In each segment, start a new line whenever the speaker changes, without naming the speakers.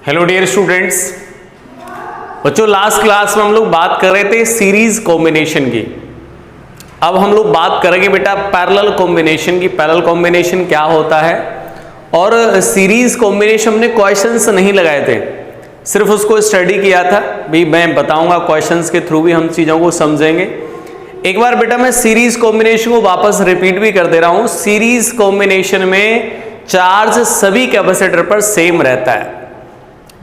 Hello dear students, बच्चों last class में हम लोग बात कर रहे थे सीरीज कॉम्बिनेशन की। अब हम लोग बात करेंगे बेटा पैरेलल कॉम्बिनेशन की। पैरेलल कॉम्बिनेशन क्या होता है, और सीरीज कॉम्बिनेशन हमने क्वेश्चंस नहीं लगाए थे, सिर्फ उसको स्टडी किया था। भी मैं बताऊंगा क्वेश्चंस के थ्रू भी हम चीज़ों को समझेंगे। एक बार बेटा मैं सीरीज कॉम्बिनेशन को वापस रिपीट भी कर दे रहा हूँ। सीरीज कॉम्बिनेशन में चार्ज सभी कैपेसिटर पर सेम रहता है,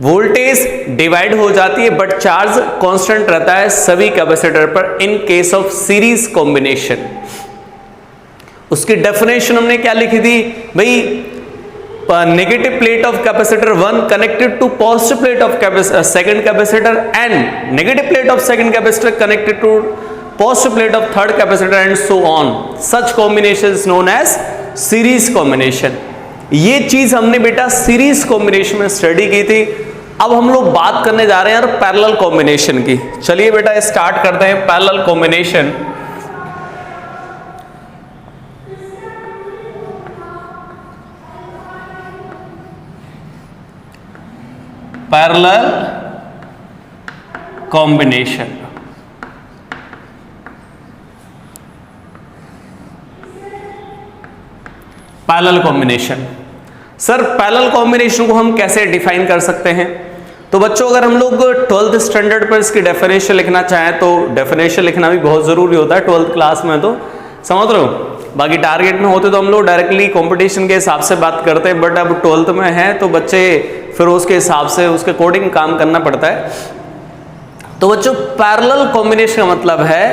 वोल्टेज डिवाइड हो जाती है बट चार्ज कांस्टेंट रहता है सभी कैपेसिटर पर in case of series combination. उसकी डेफिनेशन हमने क्या लिखी थी भाई, negative plate of capacitor 1 connected to positive plate of second capacitor and negative plate of second capacitor connected to positive plate of third capacitor and so on. Such combination is known as series combination. ये चीज हमने बेटा series combination में study की थी। अब हम लोग बात करने जा रहे हैं यार पैरेलल कॉम्बिनेशन की। चलिए बेटा स्टार्ट करते हैं parallel combination. Parallel combination, parallel combination. Sir parallel combination को हम कैसे डिफाइन कर सकते हैं? तो बच्चों अगर हम लोग 12th स्टैंडर्ड पर इसकी डेफिनेशन लिखना चाहें तो डेफिनेशन लिखना भी बहुत जरूरी होता है 12th क्लास में, तो समझ रहे हो। बाकी टारगेट में होते तो हम लोग डायरेक्टली कंपटीशन के हिसाब से बात करते हैं, बट अब 12th में है तो बच्चे फिर उसके हिसाब से उसके अकॉर्डिंग काम करना पड़ता है। तो बच्चों पैरेलल कॉम्बिनेशन का मतलब है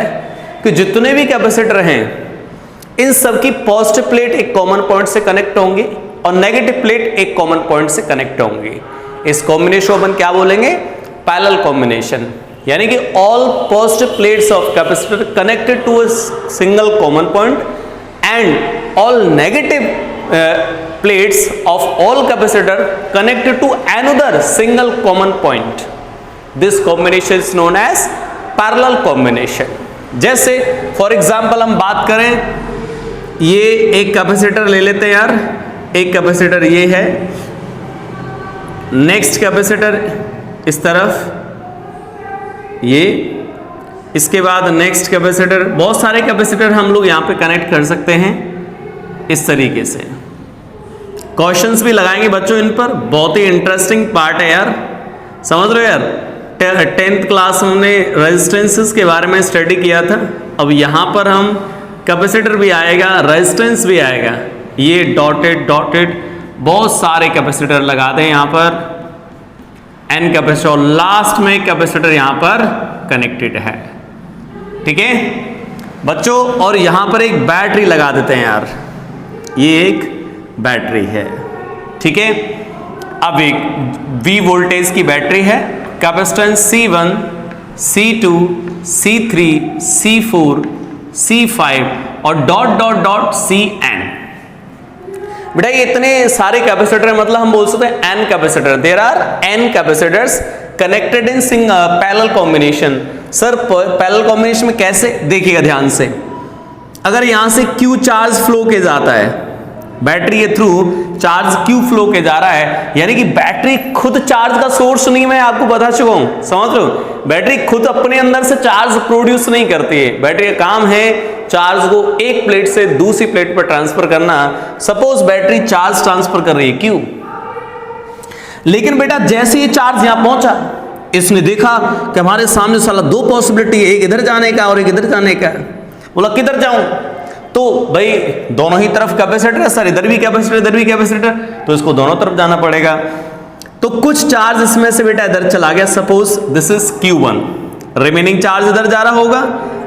कि जितने भी कैपेसिटर हैं इन सबकी पॉजिटिव प्लेट एक कॉमन पॉइंट से कनेक्ट होंगी और नेगेटिव प्लेट एक कॉमन पॉइंट से कनेक्ट होंगी। इस कॉम्बिनेशन को अपन क्या बोलेंगे? Parallel combination. यानी कि all positive plates of capacitor connected to a single common point and all negative plates of all capacitor connected to another single common point. This combination is known as parallel combination. जैसे for example हम बात करें, ये एक capacitor ले लेते हैं यार, एक कैपेसिटर ये है, नेक्स्ट कैपेसिटर इस तरफ ये, इसके बाद नेक्स्ट कैपेसिटर। बहुत सारे कैपेसिटर हम लोग यहाँ पे कनेक्ट कर सकते हैं इस तरीके से। क्वेश्चंस भी लगाएंगे बच्चों इन पर, बहुत ही इंटरेस्टिंग पार्ट है यार, समझ रहे हो यार। 10th क्लास में हमने रेजिस्टेंसेस के बारे में स्टडी किया था, अब यहाँ पर हम कैपेसिटर भी आएगा, रेजिस्टेंस भी आएगा। ये डॉटेड डॉटेड बहुत सारे कैपेसिटर लगा दें यहाँ पर, n कैपेसिटर, और लास्ट में कैपेसिटर यहाँ पर कनेक्टेड है, ठीक है बच्चों। और यहाँ पर एक बैटरी लगा देते हैं यार, ये एक बैटरी है, ठीक है। अब एक V वोल्टेज की बैटरी है, capacitance C1, C2, C3, C4, C5 और डॉट डॉट डॉट Cn। बेटा ये इतने सारे कैपेसिटर, मतलब हम बोल सकते हैं n capacitor. There are n capacitors connected in parallel combination. Sir parallel combination में कैसे? देखिएगा ध्यान से, अगर यहां से Q चार्ज फ्लो के जाता है, बैटरी के थ्रू चार्ज Q फ्लो के जा रहा है, यानी कि बैटरी खुद चार्ज का सोर्स नहीं, मैं आपको बता चुका हूं, समझ रहे हो। बैटरी खुद अपने अंदर से चार्ज प्रोड्यूस नहीं करती है, बैटरी का काम है चार्ज को एक प्लेट से दूसरी प्लेट पर ट्रांसफर करना। सपोज बैटरी चार्ज ट्रांसफर कर रही है Q, लेकिन बेटा जैसे ये चार्ज यहां पहुंचा, इसने देखा कि हमारे सामने साला दो पॉसिबिलिटी है, एक इधर जाने का और एक इधर जाने का। बोला किधर जाऊं? तो भाई दोनों ही तरफ कैपेसिटर है सर, इधर भी कैपेसिटर इधर भी कैपेसिटर, तो इसको दोनों तरफ जाना पड़ेगा। तो कुछ चार्ज इसमें से बेटा इधर चला गया, suppose this is Q1, remaining charge इधर जा रहा होगा।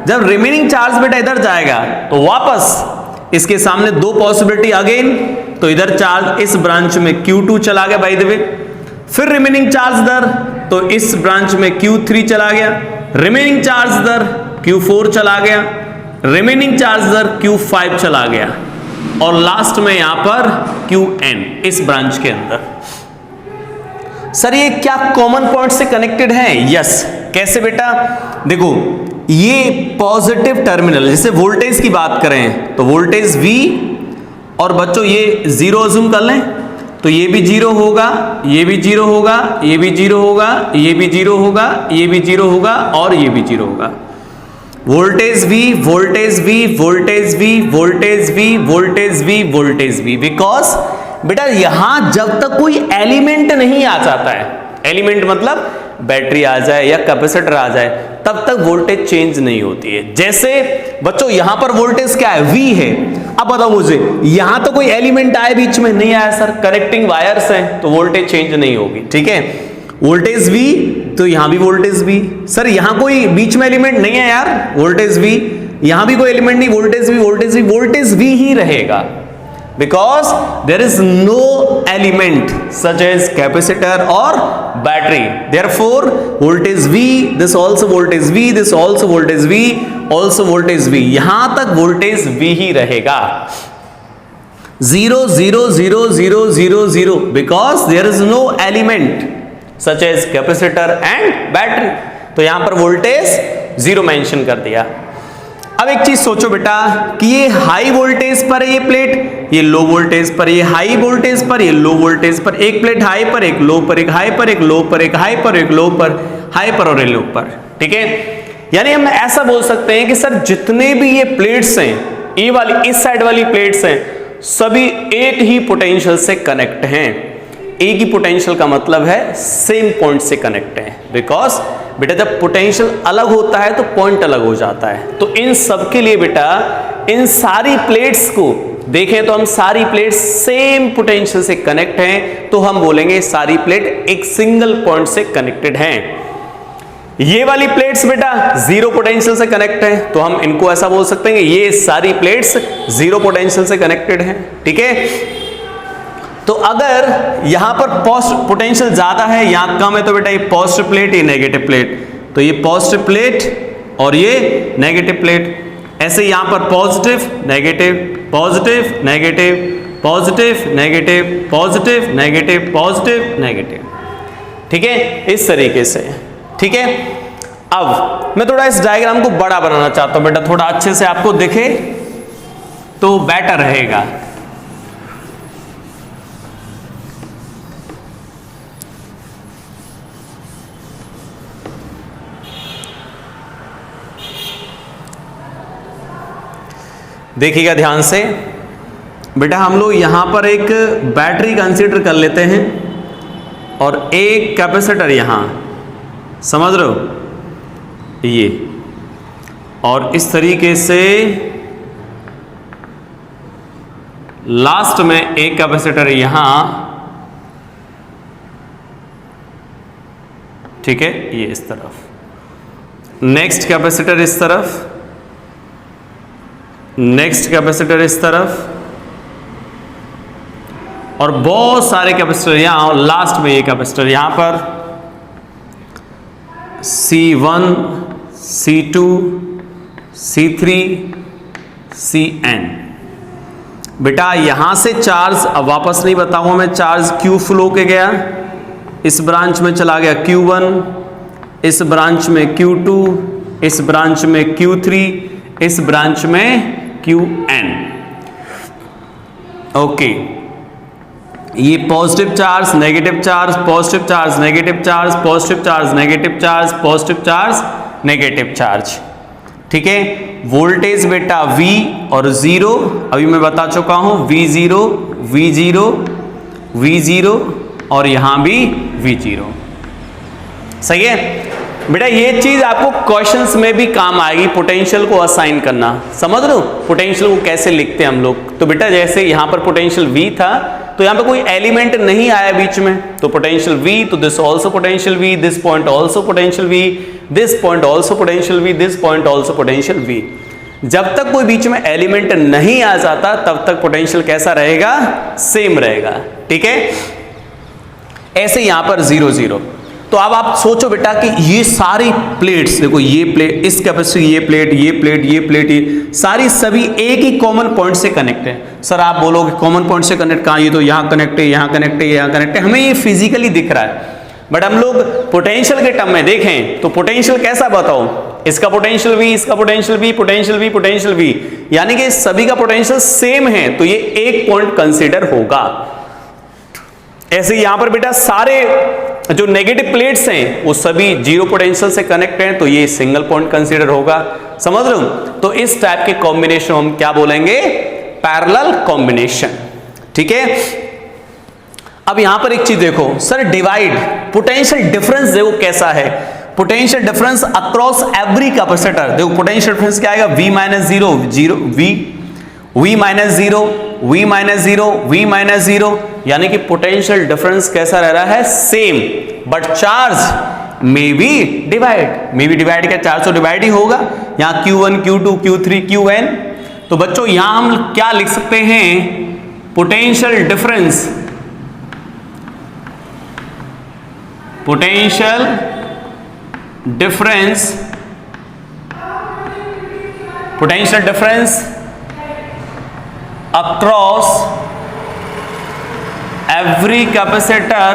जब रिमेनिंग चार्ज बेटा इधर जाएगा तो वापस इसके सामने दो पॉसिबिलिटी अगेन, तो इधर चार्ज इस ब्रांच में Q2 चला गया बाय द वे, फिर रिमेनिंग चार्ज इधर, तो इस ब्रांच में Q3 चला गया, रिमेनिंग चार्ज इधर Q4 चला गया, रिमेनिंग चार्ज इधर Q5 चला गया, और लास्ट में यहां पर Qn इस ब्रांच के अंदर। सर ये क्या कॉमन पॉइंट से कनेक्टेड है? यस। कैसे बेटा? देखो ये पॉजिटिव टर्मिनल, जैसे वोल्टेज की बात करें तो वोल्टेज V, और बच्चों ये जीरो अज्यूम कर लें, तो ये भी 0 होगा, ये भी 0 होगा, ये भी 0 होगा, ये भी 0 होगा, ये भी 0 होगा और ये भी 0 होगा। Voltage V, voltage V, voltage V, voltage V, voltage V, voltage V, because बेटा यहां जब तक कोई एलिमेंट नहीं आ जाता है, एलिमेंट मतलब बैटरी आ जाए या कैपेसिटर आ जाए, तब तक वोल्टेज चेंज नहीं होती है। जैसे बच्चों यहां पर वोल्टेज क्या है, V है। अब बताओ मुझे, यहां तो कोई एलिमेंट आए बीच में, नहीं आया सर, कनेक्टिंग वायर्स हैं, तो वोल्टेज चेंज नहीं होगी। ठीक है, वोल्टेज V तो यहां भी वोल्टेज V। सर यहां कोई बीच में एलिमेंट नहीं है यार, वोल्टेज V, यहां भी कोई एलिमेंट नहीं, voltage V, voltage V, voltage V ही रहेगा, because there is no element such as capacitor or battery, therefore voltage V, this also voltage V, this also voltage V, also voltage V, यहां तक voltage V ही रहेगा। 0 0 0 0 0 0 because there is no element such as capacitor and battery, तो यहां पर voltage 0 mention कर दिया। अब एक चीज सोचो बेटा कि ये हाई वोल्टेज पर है ये प्लेट, ये लो वोल्टेज पर, ये हाई वोल्टेज पर, ये लो वोल्टेज पर, एक प्लेट हाई पर, एक लो पर, एक हाई पर, एक लो पर, एक हाई पर, एक लो पर, हाई पर और लो पर। ठीक है, यानी हम ऐसा बोल सकते हैं कि सर जितने भी ये प्लेट्स हैं, ये वाली इस साइड वाली प्लेट्स हैं, सभी एक ही पोटेंशियल से कनेक्ट हैं। एक ही पोटेंशियल का मतलब है सेम पॉइंट से कनेक्ट है, बिकॉज बेटा जब पोटेंशियल अलग होता है तो पॉइंट अलग हो जाता है। तो इन सब के लिए बेटा इन सारी प्लेट्स को देखें तो हम सारी प्लेट्स सेम पोटेंशियल से कनेक्ट हैं, तो हम बोलेंगे सारी प्लेट एक सिंगल पॉइंट से कनेक्टेड हैं। ये वाली प्लेट्स बेटा जीरो पोटेंशियल से कनेक्ट हैं, तो हम इनको ऐसा बोल सकते हैं कि ये सारी प्लेट्स जीरो पोटेंशियल से कनेक्टेड हैं। ठीक है, तो अगर यहां पर पोटेंशियल ज्यादा है, यहां कम है, तो बेटा ये पॉजिटिव प्लेट, ये नेगेटिव प्लेट, तो ये पॉजिटिव प्लेट और ये नेगेटिव प्लेट। ऐसे यहां पर positive negative, positive negative, positive negative, positive negative, positive negative. ठीक है, इस तरीके से। ठीक है, अब मैं थोड़ा इस डायग्राम को बड़ा बनाना चाहता हूं बेटा, थोड़ा अच्छे से आपको दिखे तो बेटर रहेगा। देखिएगा ध्यान से बेटा, हम लोग यहां पर एक बैटरी कंसीडर कर लेते हैं और एक कैपेसिटर यहां, समझ रहे हो ये, और इस तरीके से लास्ट में एक कैपेसिटर यहां। ठीक है, ये इस तरफ, नेक्स्ट कैपेसिटर इस तरफ, नेक्स्ट कैपेसिटर इस तरफ, और बहुत सारे कैपेसिटर यहां, और लास्ट में ये कैपेसिटर यहां पर C1, C2, C3, Cn। बेटा यहां से चार्ज अब वापस नहीं बताऊंगा मैं, चार्ज Q फ्लो के गया, इस ब्रांच में चला गया Q1, इस ब्रांच में Q2, इस ब्रांच में Q3, इस ब्रांच में Qn। ओके, ये positive charge negative charge, positive charge negative charge, positive charge negative charge, positive charge negative charge. ठीक है, वोल्टेज बेटा V और 0 अभी मैं बता चुका हूं, V0 V0 V0 और यहां भी V0। सही है बेटा, ये चीज आपको क्वेश्चंस में भी काम आएगी, पोटेंशियल को असाइन करना। समझ रहे हो पोटेंशियल को कैसे लिखते हैं हम लोग। तो बेटा जैसे यहां पर पोटेंशियल V था, तो यहां पे कोई एलिमेंट नहीं आया बीच में, तो पोटेंशियल V, तो this also potential V, this point also potential V, this point also potential V, this point also potential V। जब तक कोई बीच में एलिमेंट नहीं आ जाता तब तक पोटेंशियल कैसा रहेगा, सेम रहेगा। ठीक है, ऐसे यहां पर 0 0। तो अब आप सोचो बेटा कि ये सारी प्लेट्स देखो, ये प्लेट, इस कैपेसिटर, ये प्लेट, ये प्लेट, ये प्लेट, ये सारी सभी एक ही कॉमन पॉइंट से कनेक्ट है। सर आप बोलोगे कॉमन पॉइंट से कनेक्ट कहां, ये तो यहां कनेक्ट है, यहां कनेक्ट है, यहां कनेक्ट है, हमें ये फिजिकली दिख रहा है, बट हम लोग पोटेंशियल के टर्म में देखें तो पोटेंशियल कैसा बताओ, इसका पोटेंशियल V, इसका potential V, potential V, potential V, यानी कि सभी का पोटेंशियल सेम है, तो ये एक पॉइंट कंसीडर होगा। ऐसे यहां पर बेटा सारे जो नेगेटिव प्लेट्स हैं वो सभी जीरो पोटेंशियल से कनेक्ट हैं, तो ये सिंगल पॉइंट कंसीडर होगा। समझ रहे हो? तो इस टाइप के कॉम्बिनेशन हम क्या बोलेंगे? Parallel combination. ठीक है, अब यहां पर एक चीज देखो सर, डिवाइड पोटेंशियल डिफरेंस देखो कैसा है। Potential difference across every capacitor, देखो पोटेंशियल डिफरेंस क्या आएगा? V minus zero, zero V minus zero, V minus zero, V minus zero, यानी कि पोटेंशियल डिफरेंस कैसा रह रहा है? Same, but charge may be divide क्या? चार्ज तो डिवाइड ही होगा। यहां Q1, Q2, Q3, Qn। तो बच्चों यहां हम क्या लिख सकते हैं? Potential difference, potential difference, potential difference across every capacitor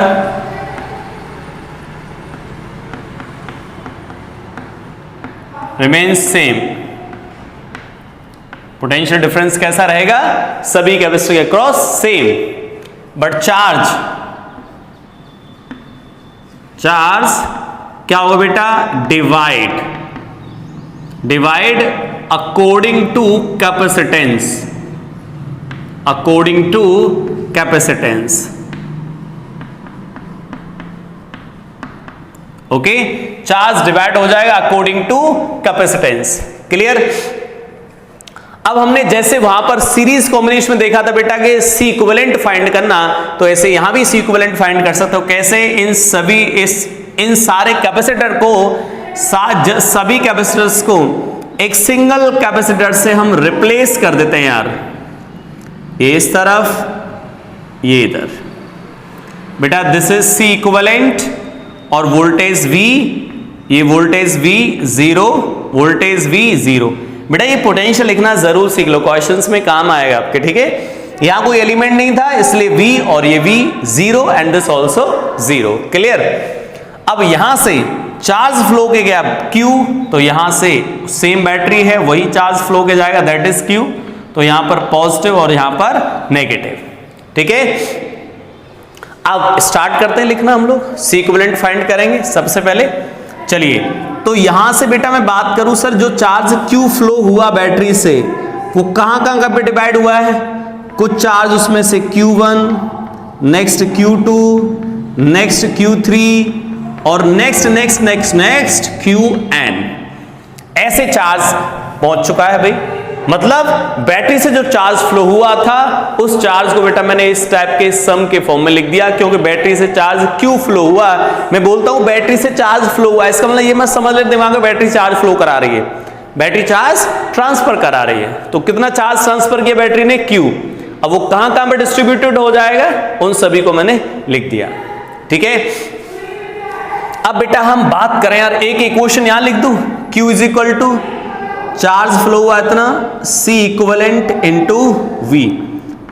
remains same। Potential difference कैसा रहेगा? सभी कैपेसिटर के अक्रॉस सेम, बट चार्ज क्या होगा बेटा? Divide according to capacitance, according to capacitance. Okay, charge divide हो जाएगा अकॉर्डिंग टू कैपेसिटेंस। क्लियर? अब हमने जैसे वहां पर सीरीज कॉम्बिनेशन में देखा था बेटा कि सी इक्विवेलेंट फाइंड करना, तो ऐसे यहां भी सी इक्विवेलेंट फाइंड कर सकते हो। कैसे? इन सारे कैपेसिटर को, सभी कैपेसिटर्स को एक सिंगल कैपेसिटर से हम रिप्लेस कर देते हैं यार। ये इस तरफ, ये इधर। बेटा दिस इज सी इक्विवेलेंट और वोल्टेज V, ये वोल्टेज V 0, वोल्टेज V 0। बेटा ये पोटेंशियल लिखना जरूर सीख लो, क्वेश्चंस में काम आएगा आपके। ठीक है, यहां कोई एलिमेंट नहीं था इसलिए V और ये V 0 and this also 0। Clear? अब यहां से चार्ज फ्लो के गया Q, तो यहां से सेम बैटरी है वही चार्ज फ्लो के जाएगा, दैट इज Q। तो यहां पर पॉजिटिव और यहां पर नेगेटिव। ठीक है, अब स्टार्ट करते हैं लिखना। हम लोग सी इक्विवेलेंट फाइंड करेंगे सबसे पहले। चलिए, तो यहां से बेटा मैं बात करूं सर, जो चार्ज Q फ्लो हुआ बैटरी से वो कहां पे डिवाइड हुआ है? कुछ चार्ज उसमें से Q1, next Q2, next Q3 और नेक्स्ट Qn, ऐसे चार्ज पहुंच चुका है भाई। मतलब बैटरी से जो चार्ज फ्लो हुआ था उस चार्ज को बेटा मैंने इस टाइप के सम के फॉर्म में लिख दिया, क्योंकि बैटरी से चार्ज Q फ्लो हुआ। मैं बोलता हूं बैटरी से चार्ज फ्लो हुआ, इसका मतलब ये मत समझ ले दिमाग में बैटरी चार्ज फ्लो करा रही है, बैटरी चार्ज ट्रांसफर करा रही है। तो कितना चार्ज ट्रांसफर किया बैटरी ने? Q। अब वो कहां पे डिस्ट्रीब्यूटेड हो जाएगा, उन सभी को मैंने लिख दिया। ठीक है, अब बेटा हम बात करें यार, एक इक्वेशन यहां लिख दूं, Q is equal to charge flow हुआ इतना, C equivalent into V।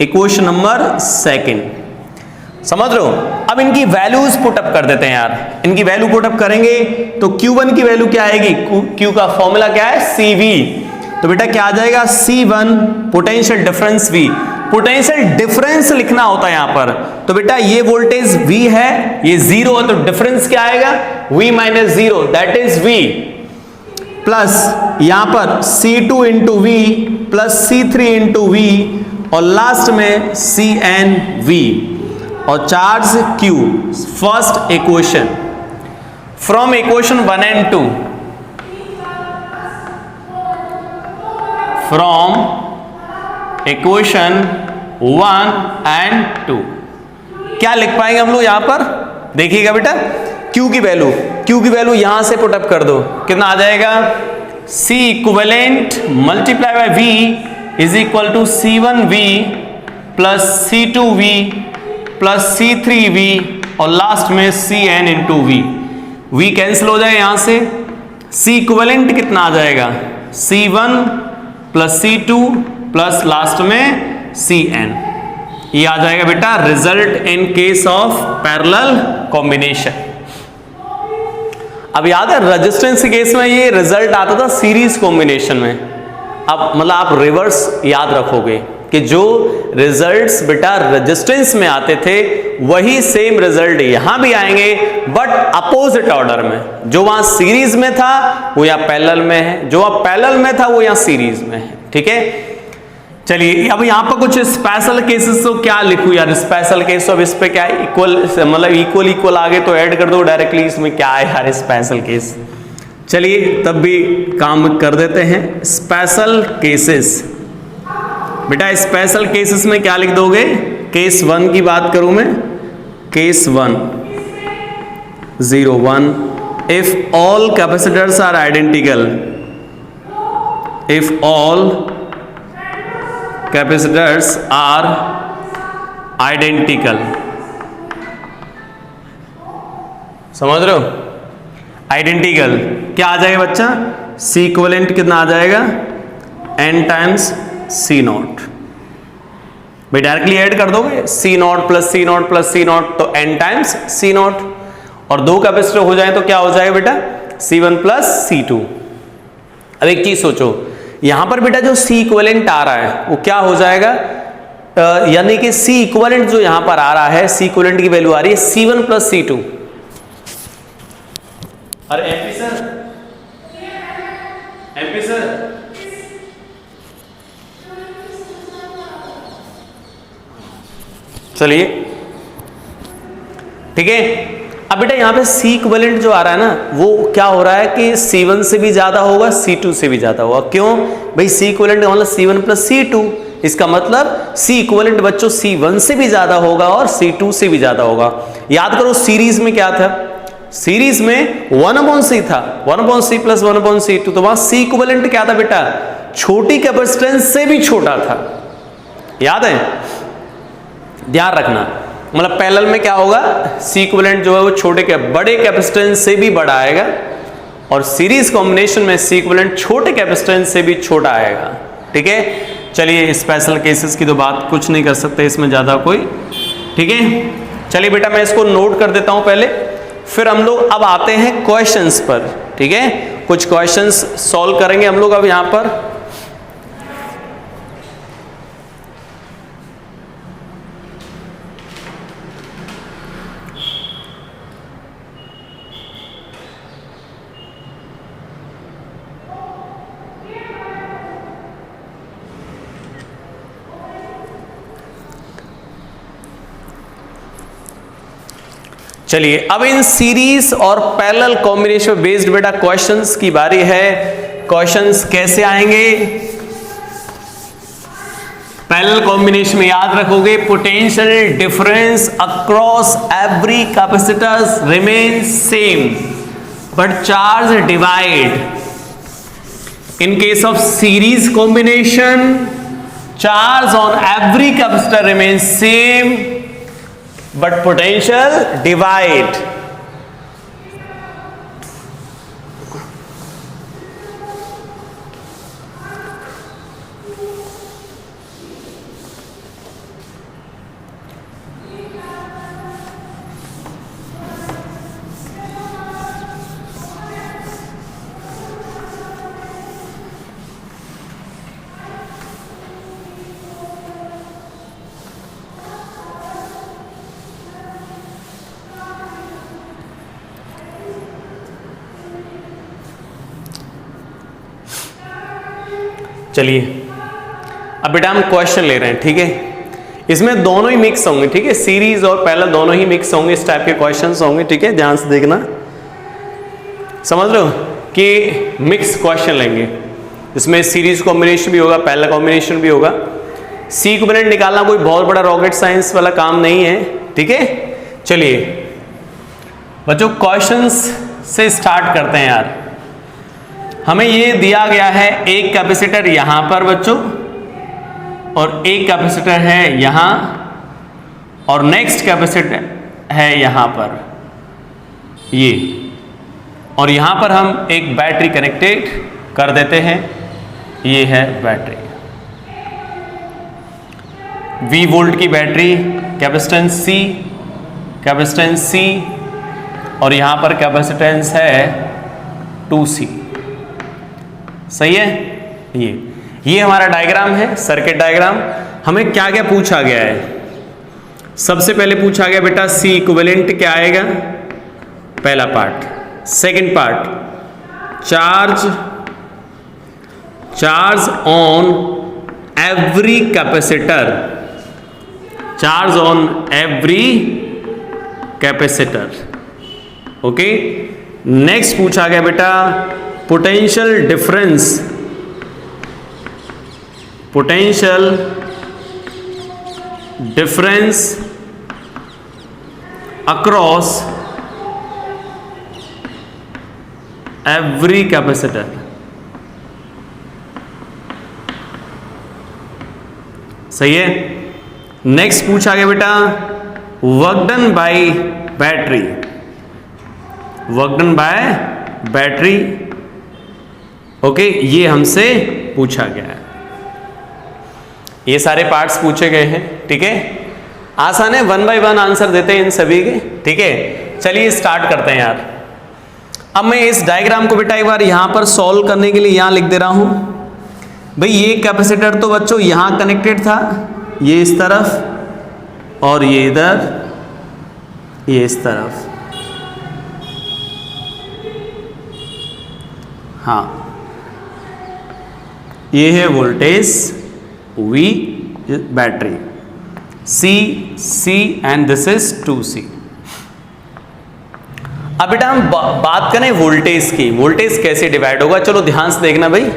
Equation number second. समझ रहे हो? अब इनकी वैल्यूज पुटअप कर देते हैं यार। इनकी वैल्यू पुटअप करेंगे तो Q1 की वैल्यू क्या आएगी? Q का फॉर्मूला क्या है? CV। तो बेटा क्या आ जाएगा? C1 potential difference V। Potential difference लिखना होता है यहां पर। तो बेटा ये वोल्टेज V है, ये 0 है, तो डिफरेंस क्या आएगा? V minus 0, that is V, plus यहां पर C2 into V plus C3 into V और लास्ट में CnV और charge Q। First equation from equation 1 and 2, from equation 1 and 2 क्या लिख पाएंगे हम लोग यहां पर? देखिएगा बेटा, Q की वैल्यू यहां से पुटअप कर दो, कितना आ जाएगा? C equivalent multiply by V is equal to C1V plus C2V plus C3V और लास्ट में Cn into V। V cancel हो जाए यहां से, C इक्विवेलेंट कितना आ जाएगा? C1 plus C2 plus last में Cn। ये आ जाएगा बेटा result in case of parallel combination. अब याद है रेजिस्टेंस के केस में ये रिजल्ट आता था सीरीज कॉम्बिनेशन में। अब मतलब आप रिवर्स याद रखोगे कि जो रिजल्ट्स बेटा रेजिस्टेंस में आते थे वही सेम रिजल्ट यहां भी आएंगे, बट अपोजिट ऑर्डर में। जो वहां सीरीज में था वो यहां पैरेलल में है, जो वहां पैरेलल में था वो यहां सीरीज में है। ठीक है, चलिए अब यहां पर कुछ स्पेशल केसेस तो क्या लिखूं यार, स्पेशल केस। अब इस पे क्या है, इक्वल मतलब इक्वल इक्वल आगे तो ऐड कर दो डायरेक्टली, इसमें क्या है यार स्पेशल केस। चलिए तब भी काम कर देते हैं। स्पेशल केसेस, बेटा स्पेशल केसेस में क्या लिख दोगे, केस 1 की बात करूं मैं, case 1 0 1, if all capacitors are identical, if all capacitors are identical, समझ रहे हो, आइडेंटिकल क्या आ जाएगा बच्चा, सी इक्विवेलेंट कितना आ जाएगा, n टाइम्स सी नॉट। भाई डायरेक्टली ऐड कर दोगे, C naught plus C naught plus C naught तो n टाइम्स सी नॉट, और दो कैपेसिटर हो जाए तो क्या हो जाएगा बेटा, C1 प्लस C2। अब एक चीज सोचो, यहां पर बेटा जो सी इक्विवेलेंट आ रहा है वो क्या हो जाएगा, यानी कि सी इक्विवेलेंट जो यहां पर आ रहा है, सी इक्विवेलेंट की वैल्यू आ रही है C1 प्लस C2। अरे एमपी सर, एमपी सर, चलिए ठीक है। अब बेटा यहां पे सी इक्विवेलेंट जो आ रहा है ना, वो क्या हो रहा है कि C1 से भी ज्यादा होगा, C2 से भी ज्यादा होगा। क्यों भाई, सी इक्विवेलेंट का मतलब C1 प्लस C2, इसका मतलब सी इक्विवेलेंट बच्चों C1 से भी ज्यादा होगा और C2 से भी ज्यादा होगा। याद करो सीरीज में क्या था, सीरीज में 1/c था, 1/c प्लस 1/c2, तो वहां सी इक्विवेलेंट क्या था बेटा, छोटी कैपेसिटेंस से भी छोटा था। याद है, ध्यान रखना, मतलब पैरेलल में क्या होगा, सी इक्विवेलेंट जो है वो छोटे के बड़े कैपेसिटेंस से भी बड़ा आएगा, और सीरीज कॉम्बिनेशन में सी इक्विवेलेंट छोटे कैपेसिटेंस से भी छोटा आएगा। ठीक है, चलिए स्पेशल केसेस की तो बात कुछ नहीं कर सकते इसमें ज्यादा कोई। ठीक है, चलिए बेटा मैं इसको नोट कर देता हूं पहले, फिर हम लोग अब आते हैं क्वेश्चंस पर। ठीक है, कुछ क्वेश्चंस सॉल्व करेंगे हम लोग अब यहां पर। चलिए अब इन सीरीज और पैरेलल कॉम्बिनेशन बेस्ड बेटा क्वेश्चंस की बारी है। क्वेश्चंस कैसे आएंगे, पैरेलल कॉम्बिनेशन में याद रखोगे, potential difference across every capacitors remain same but charge divide. In case of series combination, charge on every capacitor remain same but potential divide। चलिए अब बेटा हम क्वेश्चन ले रहे हैं। ठीक है, इसमें दोनों ही मिक्स होंगे। ठीक है, सीरीज और पैरेलल दोनों ही मिक्स होंगे, इस टाइप के क्वेश्चंस होंगे। ठीक है, ध्यान से देखना, समझ लो कि मिक्स क्वेश्चन लेंगे, इसमें सीरीज कॉम्बिनेशन भी होगा, पैरेलल कॉम्बिनेशन भी होगा। सी इक्विवेलेंट निकालना कोई बहुत बड़ा रॉकेट साइंस वाला काम नहीं है। ठीक है, चलिए बच्चों क्वेश्चंस से स्टार्ट करते हैं यार। हमें ये दिया गया है एक कैपेसिटर यहां पर बच्चों, और एक कैपेसिटर है यहां, और नेक्स्ट कैपेसिटर है यहां पर ये, और यहां पर हम एक बैटरी कनेक्टेड कर देते हैं। ये है बैटरी, V वोल्ट की बैटरी, कैपेसिटेंस C, और यहां पर कैपेसिटेंस है 2C। सही है, ये हमारा डायग्राम है, सर्किट डायग्राम। हमें क्या क्या पूछा गया है, सबसे पहले पूछा गया बेटा C इक्विवेलेंट क्या आएगा, पहला part. Second part, charge on every capacitor, charge on every capacitor. Okay, next पूछा गया बेटा potential difference across every capacitor. सही है। नेक्स्ट पूछा गया बेटा work done by battery. Okay, ये हमसे पूछा गया है। ये सारे पार्ट्स पूछे गए हैं, ठीक है। आसान है, 1 बाय 1 आंसर देते हैं इन सभी के, ठीक है। चलिए स्टार्ट करते हैं यार। अब मैं इस डायग्राम को बेटा एक बार यहां पर सॉल्व करने के लिए यहां लिख दे रहा हूं। भाई ये कैपेसिटर तो बच्चों यहां कनेक्टेड था, ये इस तरफ और ये इधर, ये इस तरफ। हाँ, ये है voltage V battery, C and this is 2C। अब बेटा हम बात करें वोल्टेज की, वोल्टेज कैसे डिवाइड होगा। चलो ध्यान से देखना भाई।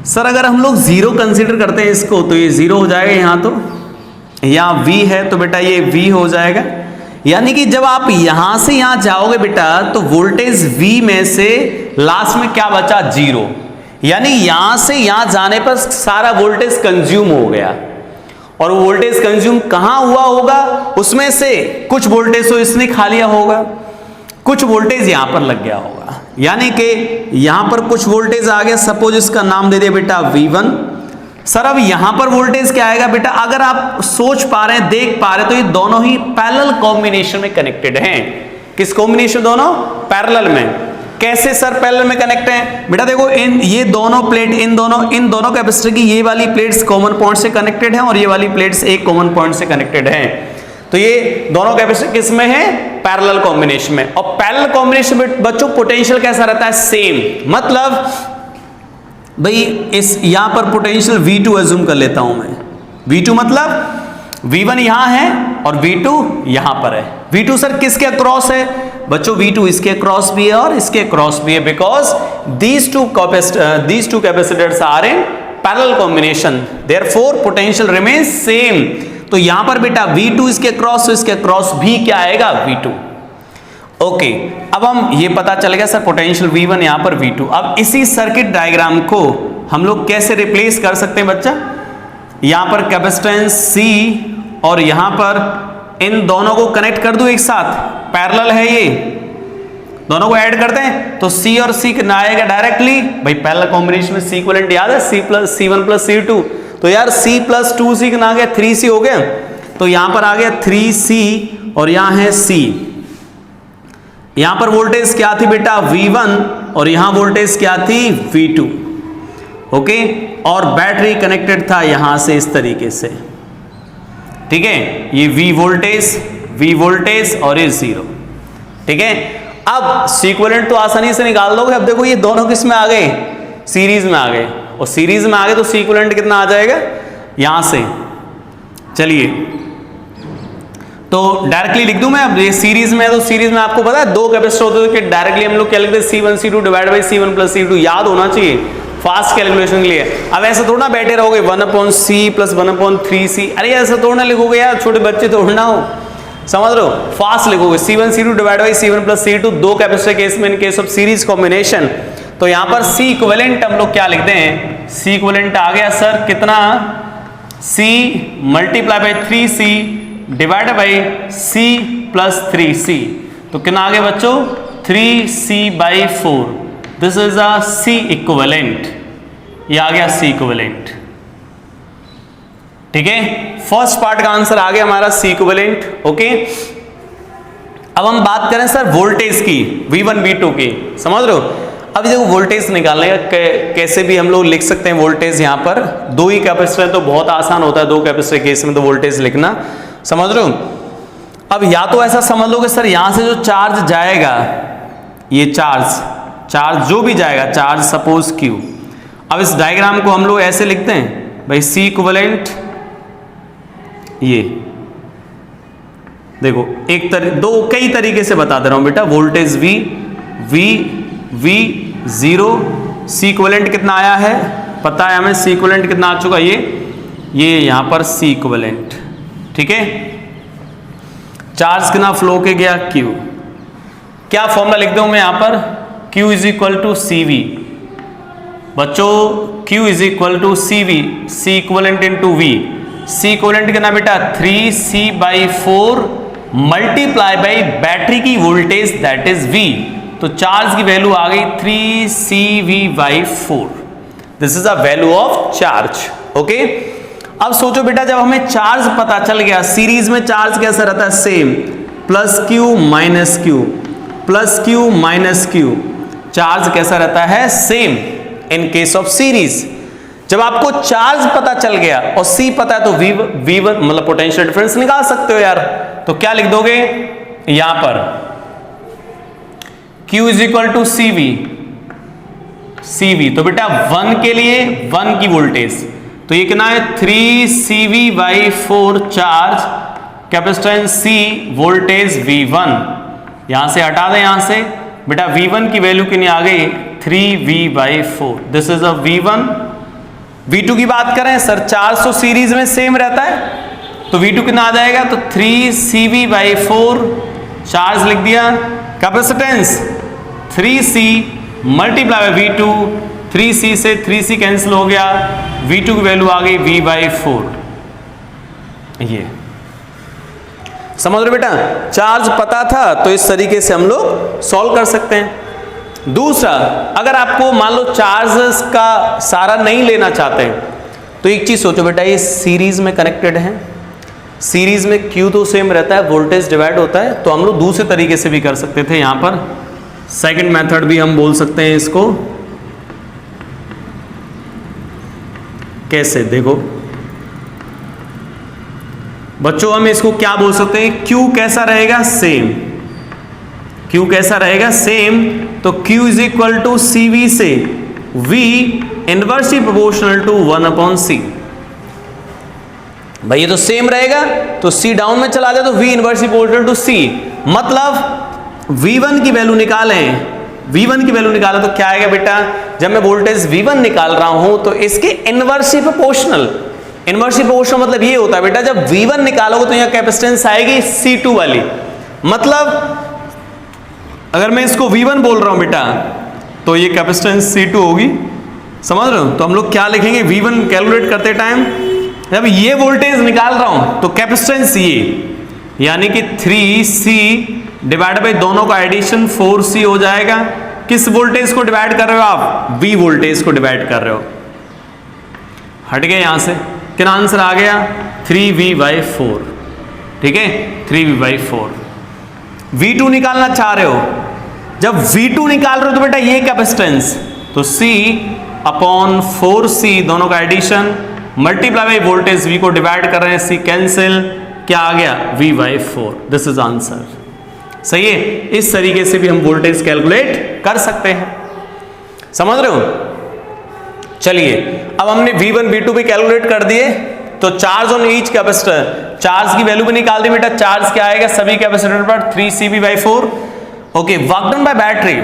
सर अगर हम लोग 0 कंसीडर करते हैं इसको तो ये 0 हो जाएगा, यहां तो यहाँ V है तो बेटा ये V हो जाएगा। यानी कि जब आप यहां से यहां जाओगे बेटा तो वोल्टेज V में से लास्ट में क्या बचा, 0। यानी यहां से यहां जाने पर सारा वोल्टेज कंज्यूम हो गया। और वोल्टेज कंज्यूम कहां हुआ होगा, उसमें से कुछ वोल्टेज तो इसने खा लिया होगा, कुछ वोल्टेज यहां पर लग गया होगा। यानी कि यहां पर कुछ वोल्टेज आ गया, सपोज इसका नाम दे दे बेटा V1। सर अब यहां पर वोल्टेज क्या आएगा बेटा, अगर आप सोच पा रहे हैं, देख पा रहे हैं, तो ये दोनों ही पैरेलल कॉम्बिनेशन में कनेक्टेड हैं। किस कॉम्बिनेशन, दोनों पैरेलल में। कैसे सर पैरेलल में कनेक्ट हैं बेटा, देखो ये दोनों प्लेट, इन दोनों कैपेसिटर की ये वाली प्लेट्स कॉमन पॉइंट से कनेक्टेड हैं और ये वाली प्लेट्स एक कॉमन पॉइंट से कनेक्टेड हैं। तो ये दोनों कैपेसिटर किस में है, पैरेलल कॉम्बिनेशन में। और पैरेलल कॉम्बिनेशन में बच्चों पोटेंशियल कैसा रहता है, सेम। मतलब भाई इस यहां पर पोटेंशियल V2 एज्यूम कर लेता हूं मैं। V2 मतलब V1 यहां है और V2 यहां पर है। V2 सर किसके अक्रॉस है बच्चों, V2 इसके अक्रॉस भी है और इसके अक्रॉस भी है, because these two capacitors are in parallel combination, therefore potential remains same। तो यहां पर बेटा V2 इसके अक्रॉस, तो इसके अक्रॉस भी क्या आएगा, V2। ओके, अब हम ये पता चल गया सर पोटेंशियल V1 यहां पर V2। अब इसी सर्किट डायग्राम को हम लोग कैसे रिप्लेस कर सकते हैं बच्चा, यहां पर कैपेसिटेंस C और यहां पर इन दोनों को कनेक्ट कर दूं एक साथ, पैरेलल है ये, दोनों को ऐड करते हैं तो C और C कितना आएगा डायरेक्टली, भाई पैरेलल कॉम्बिनेशन में C इक्विवेलेंट याद है, C1 प्लस C2। तो यार C प्लस 2C कितना आ गया, 3C हो गया। तो यहां पर आ गया 3C और यहां है C। यहां पर वोल्टेज क्या थी बेटा, V1 और यहां वोल्टेज क्या थी, V2। ओके, और बैटरी कनेक्टेड था यहां से इस तरीके से, ठीक है। ये V वोल्टेज और ये 0, ठीक है। अब C इक्विवेलेंट तो आसानी से निकाल दोगे। अब देखो ये दोनों किस में आ गए, सीरीज में आ गए, और सीरीज में आ गए तो C इक्विवेलेंट कितना आ जाएगा यहां से। चलिए तो डायरेक्टली लिख दूं मैं। अब ये सीरीज में है तो सीरीज में आपको पता है 2 कैपेसिटर होते हैं कि डायरेक्टली हम लोग क्या लिखते हैं, C1 C2 divide by C1 plus C2। याद होना चाहिए फास्ट कैलकुलेशन के लिए। अब ऐसा थोड़ा ना बैठे रहोगे 1/C प्लस 1/3C, अरे ऐसा थोड़ा ना लिखोगे यार, छोटे बच्चे थोड़ा ना हो, समझ रहे हो, फास्ट लिखोगे। C1 C2 divide by C1 plus C2, 2 capacitor case में, in case of series combination. तो यहां पर C इक्विवेलेंट हम लोग क्या लिखते हैं, C इक्विवेलेंट आ गया सर कितना, C multiply by 3C divide by C plus 3C। तो कितना आ गया बच्चों, 3C by 4। This is a C equivalent, ये आ गया C इक्विवेलेंट, ठीक है। फर्स्ट पार्ट का आंसर आ गया हमारा C इक्विवेलेंट। ओके, अब हम बात करें सर वोल्टेज की, V1 V2 की, समझ रहे हो। अब देखो वोल्टेज निकालने का कैसे भी हम लोग लिख सकते हैं वोल्टेज। यहां पर 2 ही कैपेसिटर है तो बहुत आसान होता है 2 कैपेसिटर केस में तो वोल्टेज लिखना। समझ रहे हो? अब या तो ऐसा समझ लो कि सर यहां से जो चार्ज जाएगा, ये चार्ज जो भी जाएगा, चार्ज सपोज Q। अब इस डायग्राम को हम लोग ऐसे लिखते हैं भाई, C इक्विवेलेंट, ये देखो कई तरीके से बता दे रहा हूं बेटा। वोल्टेज V 0, C इक्विवेलेंट कितना आया है पता है हमें, C इक्विवेलेंट कितना आ चुका, ये यहां पर C इक्विवेलेंट, ठीक है। चार्ज कितना फ्लो के गया Q, क्या फॉर्मूला लिख दूं मैं यहां पर, Q is equal to CV। बच्चों Q is equal to CV, C equivalent into V। C equivalent कितना बेटा 3C/4 मल्टीप्लाई बाई बैटरी की वोल्टेज दैट इज V। तो चार्ज की वैल्यू आ गई 3CV/4। This is a value of charge, okay. अब सोचो बेटा, जब हमें चार्ज पता चल गया, सीरीज में चार्ज कैसा रहता है, same, plus Q minus Q, plus Q minus Q, charge कैसा रहता है, same in case of series. जब आपको चार्ज पता चल गया और C पता है तो V1 मतलब पोटेंशियल डिफरेंस निकाल सकते हो यार। तो क्या लिख दोगे यहां पर, Q is equal to CV। तो बेटा 1 के लिए 1 की वोल्टेज, तो ये कितना है 3CV/4 charge, capacitance C, voltage V1। यहां से हटा दें, यहां से बेटा V1 की वैल्यू कितनी आ गई 3V/4। This is a V1। V2 की बात करें सर, चार्ज तो सीरीज में सेम रहता है, तो V2 कितना आ जाएगा, तो 3CV/4 चार्ज लिख दिया, capacitance 3C multiply by V2, 3C से 3C कैंसिल हो गया, V2 की वैल्यू आ गई V/4। ये समझ रहे बेटा, चार्ज पता था तो इस तरीके से हम लोग सॉल्व कर सकते हैं। दूसरा, अगर आपको मान लो चार्ज का सारा नहीं लेना चाहते हैं, तो एक चीज सोचो बेटा, ये सीरीज में कनेक्टेड है, सीरीज में Q तो सेम रहता है, वोल्टेज डिवाइड होता है, तो हम लोग दूसरे तरीके से भी कर सकते थे। यहां पर सेकंड मेथड भी हम बोल सकते हैं इसको, कैसे देखो बच्चों, हम इसको क्या बोल सकते हैं, Q कैसा रहेगा, सेम, Q कैसा रहेगा, सेम। तो Q is equal to CV से V inversely proportional to 1/C। भाई ये तो सेम रहेगा, तो C डाउन में चला जाए तो V inversely proportional to C, मतलब V1 की वैल्यू निकालें, V1 की वैल्यू निकालें तो क्या आएगा बेटा, जब मैं वोल्टेज V1 निकाल रहा हूं तो इसके इनवर्सली प्रोपोर्शनल, इनवर्सली प्रोपोर्शनल मतलब ये होता है बेटा, जब V1 निकालोगे तो यहां कैपेसिटेंस आएगी C2 वाली, मतलब अगर मैं इसको V1 बोल रहा हूं बेटा तो ये कैपेसिटेंस C2 होगी, समझ रहे हो। तो हम लोग क्या लिखेंगे, V1 कैलकुलेट करते टाइम जब ये वोल्टेज निकाल रहा हूं तो कैपेसिटेंस ये, यानी कि 3C डिवाइड बाई दोनों का एडिशन 4C हो जाएगा। किस वोल्टेज को डिवाइड कर रहे हो आप, V वोल्टेज को डिवाइड कर रहे हो। हट गए यहां से, कितना आंसर आ गया 3V/4, ठीक है 3V/4। V2 निकालना चाह रहे हो, जब V2 निकाल रहे हो तो बेटा ये कैपेसिटेंस, तो C/4C दोनों का addition multiply by voltage V को डिवाइड कर रहे हैं, C कैंसिल, क्या आ गया V/4। दिस इज आंसर, सही है। इस तरीके से भी हम वोल्टेज कैलकुलेट कर सकते हैं, समझ रहे हो। चलिए अब हमने V1 V2 भी कैलकुलेट कर दिए, तो charge on each capacitor, charge की वैल्यू भी निकाल दी बेटा, चार्ज क्या आएगा सभी कैपेसिटर पर 3CV/4। Okay, work done by battery,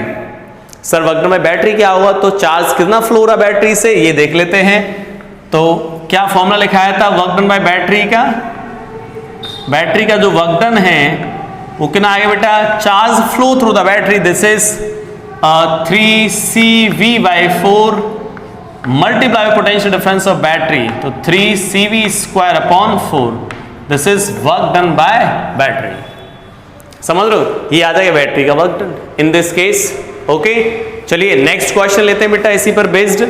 sir work done by battery क्या हुआ, तो चार्ज कितना फ्लो हो रहा बैटरी से ये देख लेते हैं। तो क्या फॉर्मूला लिखाया था वर्क डन बाय बैटरी का, बैटरी का जो वर्क डन है वो कितना आएगा बेटा, charge flow through the battery, this is 3CV/4 multiply potential difference of battery, तो 3CV²/4, this is work done by battery. समझ रहे हो, ये आ जाएगा बैटरी का work done in this case. Okay, चलिए नेक्स्ट क्वेश्चन लेते हैं बेटा इसी पर बेस्ड।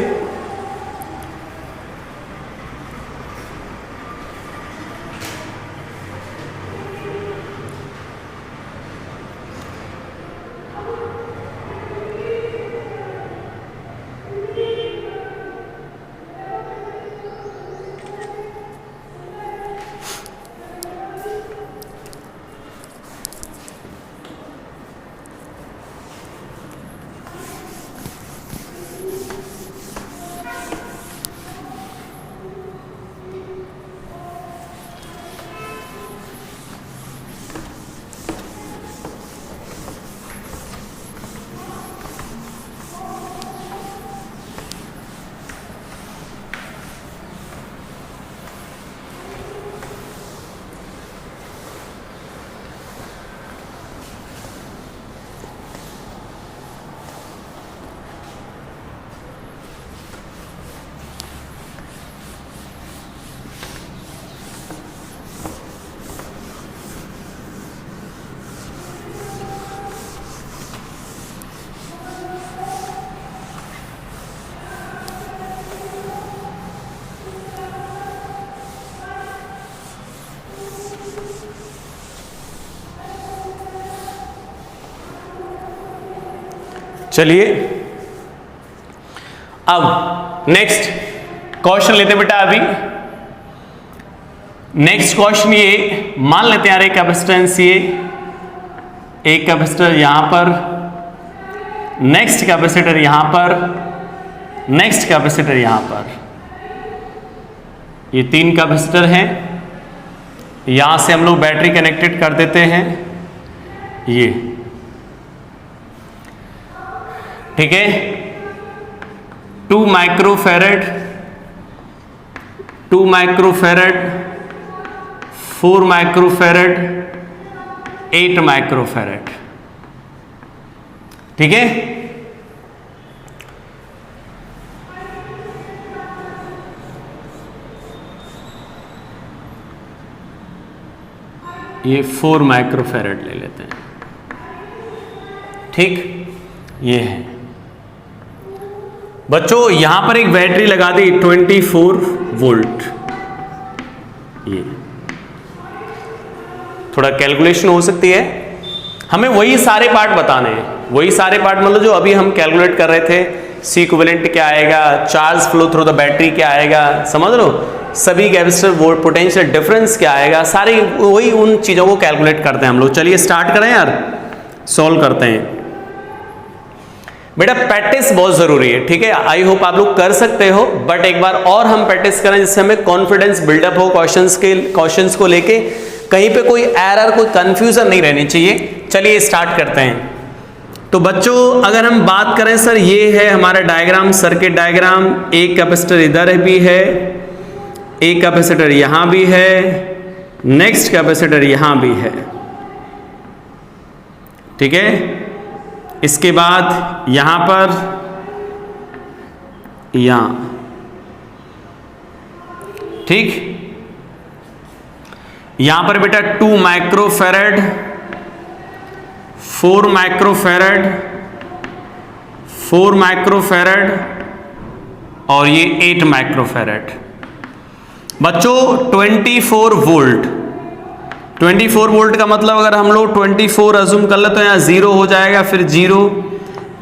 चलिए अब नेक्स्ट क्वेश्चन लेते बेटा। अभी नेक्स्ट क्वेश्चन ये मान लेते हैं यार, एक कैपेसिटेंस ये, एक कैपेसिटर यहां पर, नेक्स्ट कैपेसिटर यहां पर, नेक्स्ट कैपेसिटर यहां पर, ये 3 कैपेसिटर हैं। यहां से हम लोग बैटरी कनेक्टेड कर देते हैं, ये ठीक है। 2 माइक्रोफैरड, 2 माइक्रोफैरड, 4 माइक्रोफैरड, 8 माइक्रोफैरड, ठीक है। ये 4 माइक्रोफैरड ले लेते हैं, ठीक। ये है बच्चों, यहां पर एक बैटरी लगा दी 24 वोल्ट। ये थोड़ा कैलकुलेशन हो सकती है, हमें वही सारे पार्ट बताने हैं, वही सारे पार्ट मतलब जो अभी हम कैलकुलेट कर रहे थे। सी इक्विवेलेंट क्या आएगा, charge flow through the battery क्या आएगा, समझ लो, सभी कैपेसिटर वोल्ट पोटेंशियल डिफरेंस क्या आएगा, सारी वही उन चीजों को कैलकुलेट करते हैं हम लोग। चलिए स्टार्ट करें यार, सॉल्व करते हैं बेटा। प्रैक्टिस बहुत जरूरी है, ठीक है। आई होप आप लोग कर सकते हो, बट एक बार और हम प्रैक्टिस करें जिससे हमें कॉन्फिडेंस बिल्डअप हो क्वेश्चंस को लेके, कहीं पे कोई एरर, कोई कंफ्यूजन नहीं रहनी चाहिए। चलिए स्टार्ट करते हैं। तो बच्चों अगर हम बात करें सर, ये है हमारा डायग्राम, सर्किट डायग्राम। एक कैपेसिटर इधर भी है, एक कैपेसिटर यहां भी है, नेक्स्ट कैपेसिटर यहां भी है, ठीक है। इसके बाद यहां पर, यहां, ठीक। यहां पर बेटा 2 माइक्रोफैरड, 4 माइक्रोफैरड, 4 माइक्रोफैरड और ये 8 माइक्रोफैरड। बच्चों 24 वोल्ट, 24 वोल्ट का मतलब अगर हम लोग 24 अज्यूम कर ले तो यहाँ 0 हो जाएगा, फिर 0,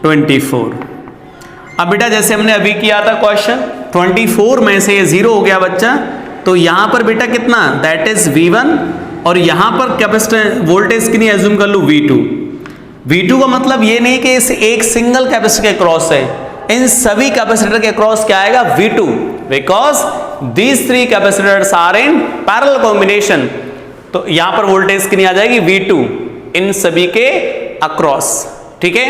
24। अब बेटा जैसे हमने अभी किया था क्वेश्चन, 24 में से ये 0 हो गया बच्चा, तो यहां पर बेटा कितना, दैट इज V1, और यहां पर कैपेसिटर वोल्टेज कितनी एज्यूम कर लूं, V2। V2 का मतलब ये नहीं कि इस एक सिंगल कैपेसिटर के क्रॉस है, इन सभी कैपेसिटर के क्रॉस क्या आएगा, V2, because these 3 capacitors are in parallel combination. तो यहां पर वोल्टेज कितनी आ जाएगी, V2 इन सभी के अक्रॉस, ठीक है।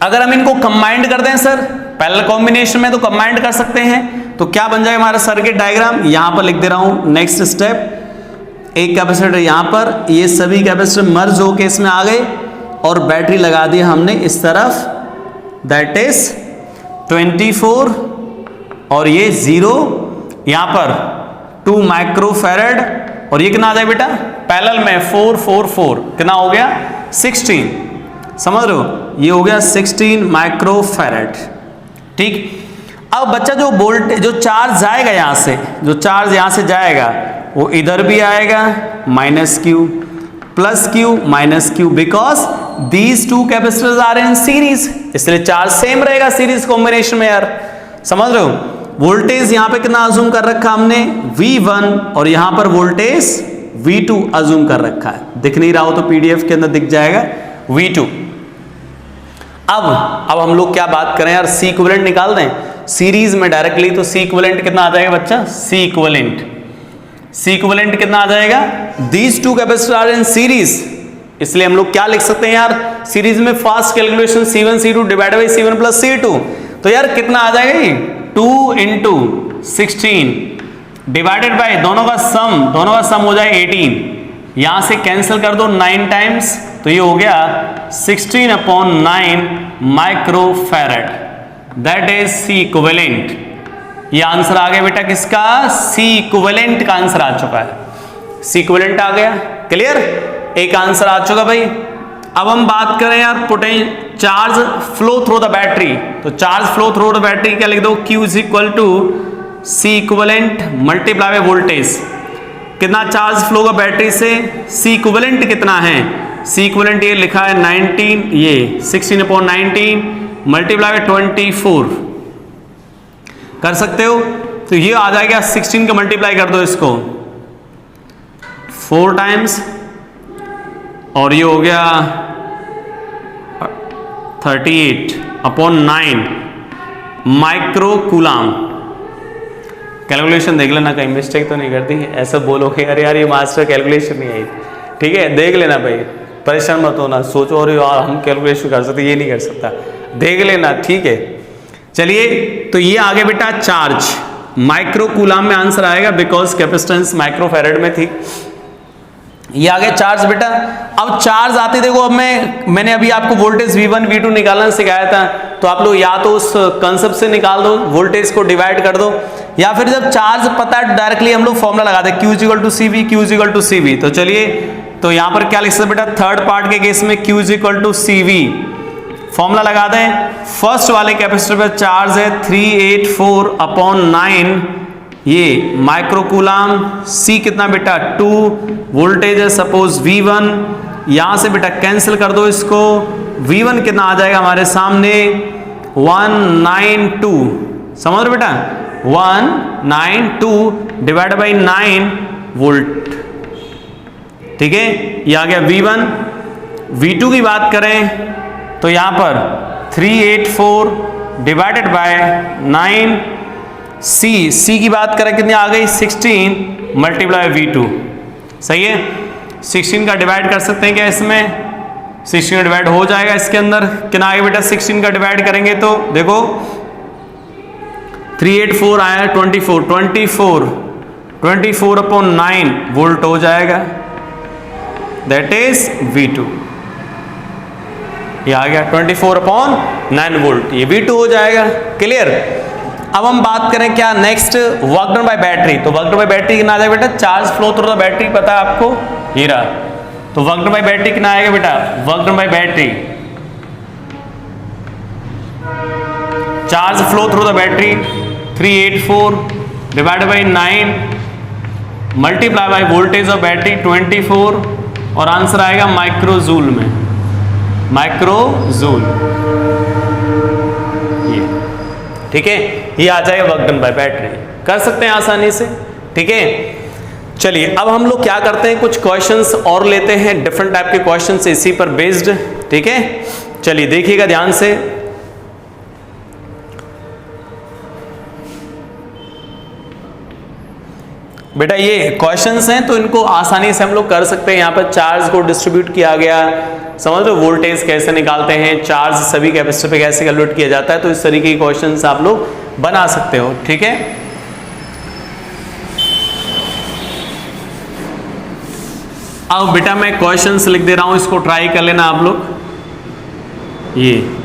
अगर हम इनको कंबाइंड कर दें सर पैरेलल कॉम्बिनेशन में, तो कंबाइंड कर सकते हैं, तो क्या बन जाएगा हमारा सर्किट डायग्राम। यहां पर लिख दे रहा हूं, नेक्स्ट स्टेप, एक कैपेसिटर यहां पर, ये सभी कैपेसिटर मर्ज होके इसमें आ गए और बैटरी लगा दी हमने इस तरफ, दैट इज 24 और ये 0, यहां पर 2 माइक्रोफैरड, और ये कितना आ जाए बेटा पैरेलल में 4 4 4, कितना हो गया 16, समझ रहे हो, ये हो गया 16 माइक्रोफैरड, ठीक। अब बच्चा जो वोल्टेज, जो चार्ज जाएगा यहां से, जो चार्ज यहां से जाएगा वो इधर भी आएगा, -q plus q minus q, because these 2 capacitors are in series, इसलिए चार्ज सेम रहेगा सीरीज कॉम्बिनेशन में यार, समझ रहे हो। वोल्टेज यहां पे कितना अज्यूम कर रखा हमने, V1, और यहां पर वोल्टेज V2 अज्यूम कर रखा है, दिख नहीं रहा हो तो PDF के अंदर दिख जाएगा V2। अब हम लोग क्या बात करें यार, C इक्विवेलेंट निकाल दें सीरीज में डायरेक्टली, तो C इक्विवेलेंट कितना आ जाएगा बच्चा, C इक्विवेलेंट कितना आ जाएगा, these 2 capacitor are in series, इसलिए हम लोग क्या लिख सकते हैं यार, सीरीज में fast calculation C1 C2 divided by C1 plus C2, तो यार कितना आ जाएगा ये 2 इंटू 16 डिवाइडेड बाई दोनों का सम हो जाए 18, यहां से कैंसिल कर दो 9 टाइम्स, तो ये हो गया 16/9 microfarad, that is C equivalent. ये आंसर आ गया बेटा किसका, C इक्विवेलेंट का आंसर आ चुका है, C इक्विवेलेंट आ गया, क्लियर, एक आंसर आ चुका भाई। अब हम बात करें यार charge flow through the battery, तो charge flow through the battery क्या लिख दो, Q is equal to C equivalent multiply by voltage, कितना चार्ज फ्लो का बैटरी से, C इक्विवेलेंट कितना है सी इक्विवेलेंट ये लिखा है 19, ये 16/19 मल्टीप्लाई बाय 24 कर सकते हो, तो ये आ जाएगा 16 का मल्टीप्लाई कर दो इसको 4 टाइम्स और ये हो गया 38/9 माइक्रो कूलाम। कैलकुलेशन देख लेना, कहीं मिस्टेक तो नहीं कर दी, ऐसा बोलोगे अरे यार ये मास्टर कैलकुलेशन नहीं आई। ठीक है, देख लेना भाई, परेशान मत होना, सोचो अरे यार हम कैलकुलेशन कर सकते, ये नहीं कर सकता, देख लेना। ठीक है, चलिए तो ये आगे बेटा चार्ज माइक्रो कूलाम में आंसर आएगा, बिकॉज कैपेसिटेंस माइक्रो फैराड में थी। ये आ गया चार्ज बेटा। अब चार्ज आते देखो, अब मैंने अभी आपको वोल्टेज V1 V2 निकालना सिखाया था, तो आप लोग या तो उस कंसेप्ट से निकाल दो, वोल्टेज को डिवाइड कर दो, या फिर जब चार्ज पता है डायरेक्टली हम लोग फॉर्मूला लगा दे Q = CV, Q = CV। तो चलिए, तो यहां पर क्या लिख सकते बेटा, थर्ड पार्ट के केस में Q = CV फॉर्मूला लगा दें। फर्स्ट वाले कैपेसिटर पर चार्ज है 384/9 ये माइक्रो कूलाम, C कितना बेटा 2, वोल्टेज है सपोज V1, यहां से बेटा कैंसिल कर दो इसको, V1 कितना आ जाएगा हमारे सामने 192, समझ रहे बेटा 192 डिवाइड बाई 9 वोल्ट। ठीक है, ये आ गया V1। V2 की बात करें तो यहां पर 384 डिवाइडेड बाय 9, C की बात करें कितनी आ गई 16 मल्टीप्लाई V2। सही है, 16 का डिवाइड कर सकते हैं क्या इसमें, 16 का डिवाइड हो जाएगा इसके अंदर, कितना आएगा बेटा 16 का डिवाइड करेंगे तो देखो 384 आया 24/9 वोल्ट हो जाएगा, दैट इज V2। ये आ गया 24/9 वोल्ट, ये V2 हो जाएगा। क्लियर। अब हम बात करें क्या next, work done by battery. तो वर्क डन बाय बैटरी कितना आ जाएगा बेटा, charge flow through the battery पता है आपको, ये रहा। तो वर्क डन बाय बैटरी कितना आएगा बेटा, work done by battery, charge flow through the battery 384 divided by 9 multiply by voltage of battery 24 और आंसर आएगा माइक्रो जूल में, माइक्रो जूल। ये ठीक है, ये आ जाएगा वर्क डन बाय बैटरी, कर सकते हैं आसानी से। ठीक है, चलिए अब हम लोग क्या करते हैं, कुछ क्वेश्चंस और लेते हैं, डिफरेंट टाइप के क्वेश्चंस इसी पर बेस्ड। ठीक है, चलिए देखिएगा ध्यान से। बेटा ये क्वेश्चंस हैं तो इनको आसानी से हम लोग कर सकते हैं। यहाँ पर चार्ज को डिस्ट्रीब्यूट किया गया, समझ लो वोल्टेज कैसे निकालते हैं, चार्ज सभी कैपेसिटर पे कैसे कैलकुलेट किया जाता है, तो इस तरीके के क्वेश्चंस आप लोग बना सकते हो। ठीक है, अब बेटा मैं क्वेश्चंस लिख दे रहा हूं, इसको ट्राई कर लेना आप लोग। ये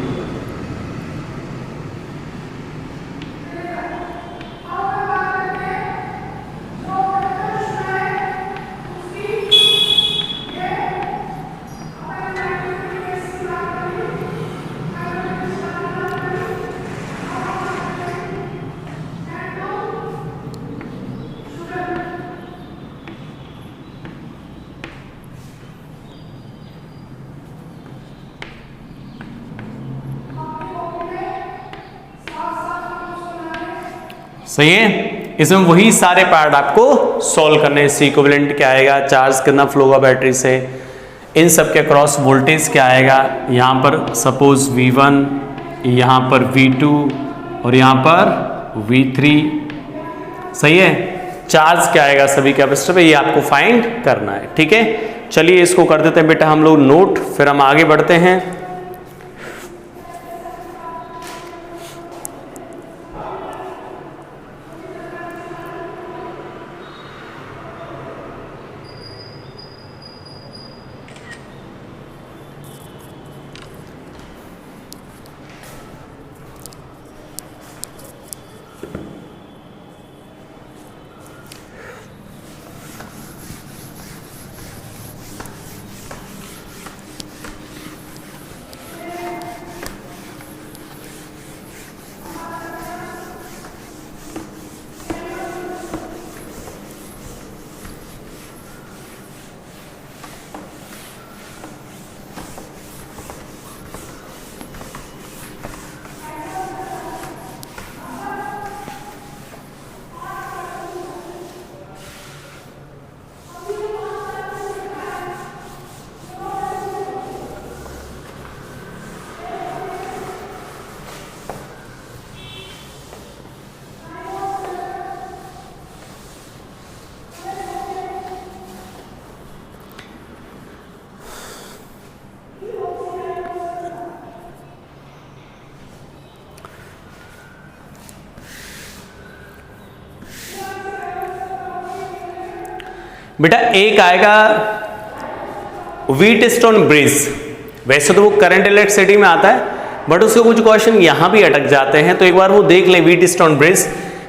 सही है, इसमें वही सारे पार्ट आपको सॉल्व करने हैं। सी इक्विवेलेंट क्या आएगा, चार्ज कितना फ्लो होगा बैटरी से, इन सब के अक्रॉस वोल्टेज क्या आएगा, यहाँ पर सपोज V1, यहाँ पर V2 और यहाँ पर V3। सही है, चार्ज क्या आएगा सभी कैपेसिटर पे, ये आपको फाइंड करना है। ठीक है, चलिए इसको कर देते हैं बेटा हम लोग नोट, फिर हम आगे बढ़ते हैं। बेटा एक आएगा व्हीटस्टोन ब्रिज, वैसे तो वो करंट इलेक्ट्रिसिटी में आता है बट उसके कुछ क्वेश्चन यहां भी अटक जाते हैं, तो एक बार वो देख लें व्हीटस्टोन ब्रिज।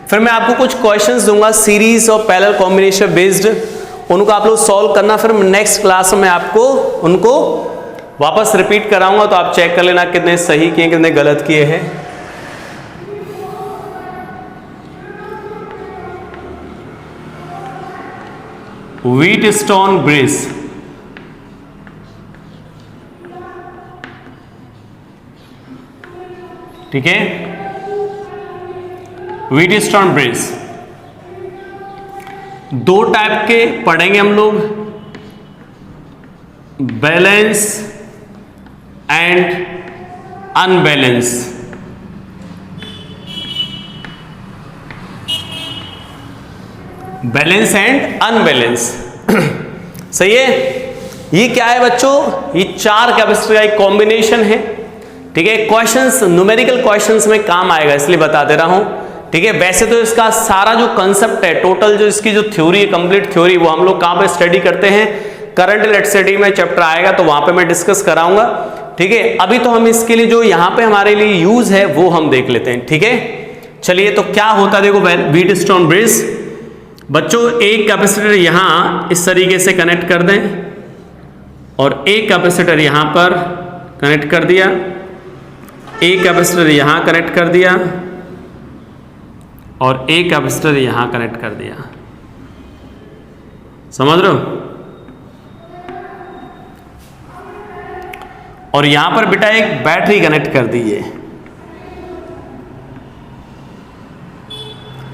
फिर मैं आपको कुछ क्वेश्चंस दूंगा सीरीज और पैरेलल कॉम्बिनेशन बेस्ड, उनको आप लोग सॉल्व करना, फिर नेक्स्ट क्लास में आपको उनको वापस रिपीट कराऊंगा, तो आप चेक कर लेना कितने सही किए कितने गलत किए हैं। व्हीटस्टोन ब्रिज, ठीक है, व्हीटस्टोन ब्रिज दो टाइप के पढ़ेंगे हम लोग, balance and unbalance. Balance and unbalance सही है। ये क्या है बच्चों, ये चार कैपेसिटर का एक कॉम्बिनेशन है, ठीक है। क्वेश्चंस न्यूमेरिकल क्वेश्चंस में काम आएगा इसलिए बता दे रहा हूं, ठीक है। वैसे तो इसका सारा जो कंसेप्ट है, टोटल जो इसकी जो थ्योरी है, कंप्लीट थ्योरी, वो हम लोग कहां पे स्टडी करते हैं, करंट इलेक्ट्रिसिटी में चैप्टर आएगा तो वहां पे मैं डिस्कस कराऊंगा, ठीक है। अभी तो हम इसके लिए जो यहां पे हमारे लिए यूज है वो हम देख लेते हैं, ठीक है। चलिए तो क्या होता है, देखो व्हीटस्टोन ब्रिज बच्चों, एक कैपेसिटर यहां इस तरीके से कनेक्ट कर दें और एक कैपेसिटर यहां पर कनेक्ट कर दिया, एक कैपेसिटर यहां कनेक्ट कर दिया और एक कैपेसिटर यहां कनेक्ट कर दिया, समझ रहे हो। और यहां पर बेटा एक बैटरी कनेक्ट कर दी है,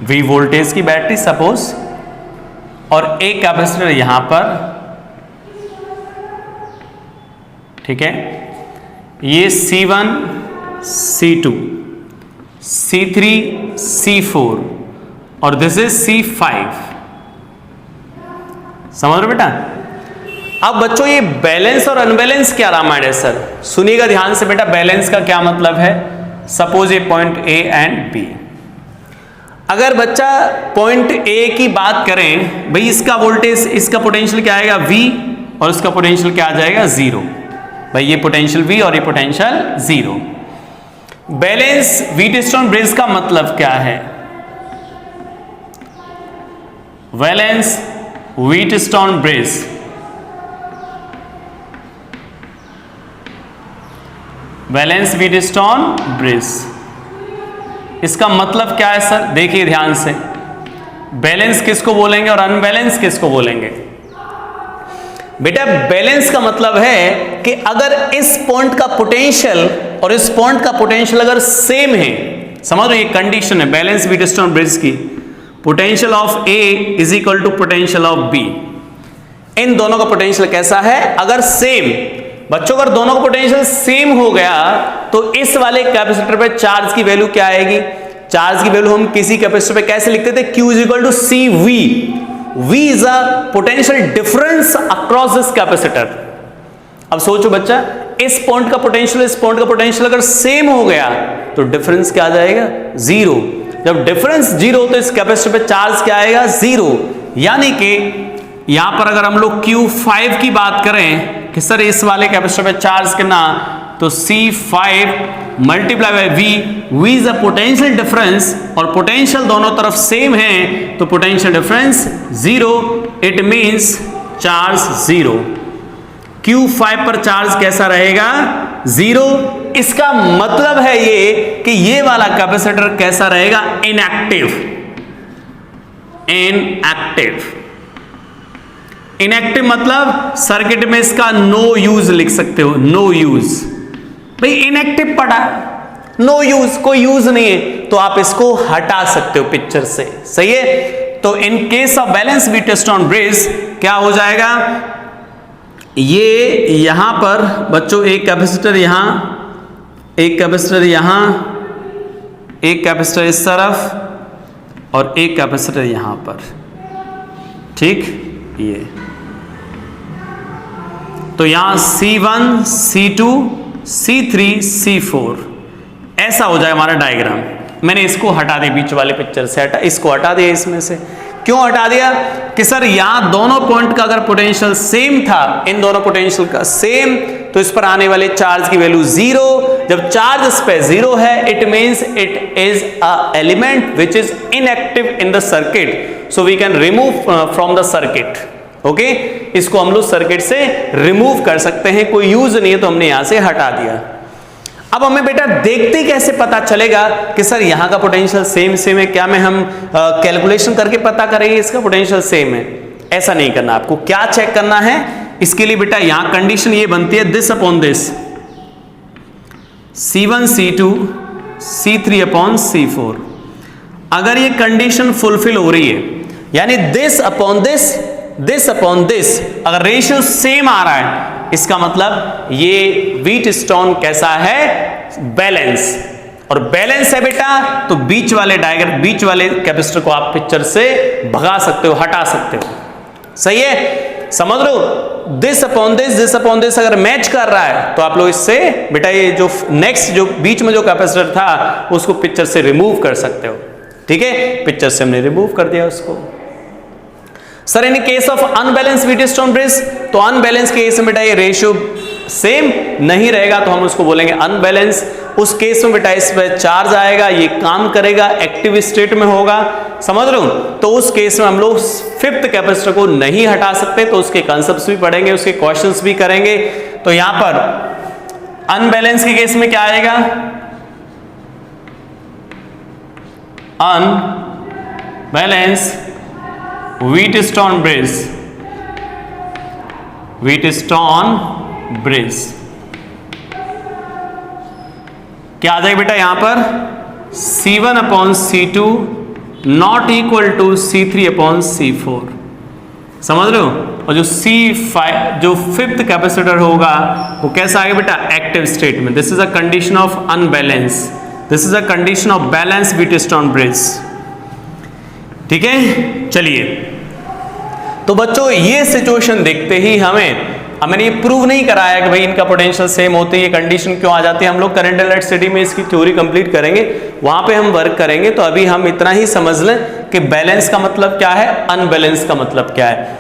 V वोल्टेज की बैटरी सपोज, और एक कैपेसिटर यहां पर, ठीक है। ये C1 C2 C3 C4 और दिस इज C5, समझ रहे बेटा। अब बच्चों ये बैलेंस और अनबैलेंस क्या रामायण है सर, सुनिएगा ध्यान से बेटा। बैलेंस का क्या मतलब है, सपोज ये पॉइंट A एंड B, अगर बच्चा पॉइंट A की बात करें, भाई इसका वोल्टेज, इसका पोटेंशियल क्या आएगा V और इसका पोटेंशियल क्या आ जाएगा 0, भाई ये पोटेंशियल V और ये पोटेंशियल 0। बैलेंस व्हीटस्टोन ब्रिज का मतलब क्या है, balance Wheatstone bridge, balance Wheatstone bridge, इसका मतलब क्या है सर, देखिए ध्यान से। बैलेंस किसको बोलेंगे और अनबैलेंस किसको बोलेंगे बेटा। बैलेंस का मतलब है कि अगर इस पॉइंट का पोटेंशियल और इस पॉइंट का पोटेंशियल अगर सेम है, समझ लो ये कंडीशन है बैलेंस व्हीटस्टोन ब्रिज की, potential of A is equal to potential of B, इन दोनों का पोटेंशियल कैसा है, अगर सेम। बच्चों अगर दोनों का पोटेंशियल सेम हो गया तो इस वाले कैपेसिटर पे चार्ज की वैल्यू क्या आएगी, चार्ज की वैल्यू हम किसी कैपेसिटर पे कैसे लिखते थे, Q is equal to CV, V is a potential difference across this capacitor. अब सोचो बच्चा, इस पॉइंट का पोटेंशियल इस पॉइंट का पोटेंशियल अगर सेम हो गया तो डिफरेंस क्या आ जाएगा 0। जब डिफरेंस 0 तो इस कैपेसिटर पे चार्ज क्या आएगा 0, यानी कि यहां पर अगर हम लोग Q5 की बात करें कि सर इस वाले कैपेसिटर पे चार्ज करना, तो C5 multiply by V, V is a potential difference और पोटेंशियल दोनों तरफ सेम है तो potential difference 0, it means charge 0। Q5 पर चार्ज कैसा रहेगा 0। इसका मतलब है ये कि ये वाला कैपेसिटर कैसा रहेगा, इनएक्टिव। इनएक्टिव, इनएक्टिव मतलब सर्किट में इसका नो यूज लिख सकते हो, नो यूज। भाई इनएक्टिव पड़ा, नो यूज, कोई यूज नहीं है, तो आप इसको हटा सकते हो पिक्चर से, सही है। तो इन case of balance Wheatstone bridge क्या हो जाएगा, ये यहां पर बच्चों एक कैपेसिटर यहां, एक कैपेसिटर यहां, एक कैपेसिटर इस तरफ और एक कैपेसिटर यहां पर, ठीक। ये तो यहां C1 C2 C3 C4 ऐसा हो जाए हमारा डायग्राम। मैंने इसको हटा दिया बीच वाले पिक्चर से, इसको हटा दिया इसमें से, क्यों हटा दिया कि सर यहां दोनों पॉइंट का अगर पोटेंशियल सेम था, इन दोनों पोटेंशियल का सेम, तो इस पर आने वाले चार्ज की वैल्यू जीरो। जब चार्ज इस पे जीरो है, it means it is a element which is inactive in the circuit, so we can remove from the circuit. Okay, इसको हम लोग सर्किट से रिमूव कर सकते हैं, कोई यूज नहीं है तो हमने यहां से हटा दिया। अब हमें बेटा देखते कैसे पता चलेगा कि सर यहां का पोटेंशियल सेम है, क्या मैं हम कैलकुलेशन करके पता करेंगे इसका पोटेंशियल सेम है? ऐसा नहीं करना, आपको क्या चेक करना है इसके लिए बेटा यहां कंडीशन ये बनती है this upon this, C1 C2 C3 upon C4। अगर ये कंडीशन फुलफिल हो रही है, यानी this upon this, this upon this, अगर रेशियो सेम आ रहा है, इसका मतलब ये व्हीटस्टोन कैसा है? बैलेंस। और बैलेंस है बेटा तो बीच वाले डायग्राम, बीच वाले कैपेसिटर को आप पिक्चर से भगा सकते हो, हटा सकते हो। सही है, समझ लो। दिस अपॉन दिस अगर मैच कर रहा है तो आप लोग इससे बेटा ये जो नेक्स्ट जो बीच में जो कैपेसिटर था उसको पिक्चर से रिमूव कर सकते हो। ठीक है, पिक्चर से हमने रिमूव कर दिया उसको। Sir in case of unbalance Wheatstone bridge, तो अनबैलेंस के केस में बेटा ये रेशियो सेम नहीं रहेगा तो हम उसको बोलेंगे अनबैलेंस। उस केस में बेटा इस पर चार्ज आएगा, ये काम करेगा, एक्टिव स्टेट में होगा, समझ लो। तो उस केस में हम लोग फिफ्थ कैपेसिटर को नहीं हटा सकते, तो उसके कॉन्सेप्ट्स भी पढ़ेंगे, उसके क्वेश्चंस भी करेंगे। तो यहां पर अनबैलेंस के केस में क्या आएगा? Unbalance Wheatstone bridge, Wheatstone bridge क्या आ जाएगा बेटा यहां पर? C1 upon C2 not equal to C3 upon C4, समझ रहे हो। और जो C5 जो फिफ्थ कैपेसिटर होगा वो कैसा आएगा बेटा? एक्टिव स्टेट में। This is a condition of unbalance, this is a condition of balance Wheatstone bridge. ठीक है, चलिए। तो बच्चों ये सिचुएशन देखते ही हमने ये प्रूव नहीं कराया कि भाई इनका पोटेंशियल सेम होते, ये कंडीशन क्यों आ जाती है। हम लोग करंट इलेक्ट्रिसिटी में इसकी थ्योरी कंप्लीट करेंगे, वहां पे हम वर्क करेंगे। तो अभी हम इतना ही समझ लें कि बैलेंस का मतलब क्या है, अनबैलेंस का मतलब क्या है।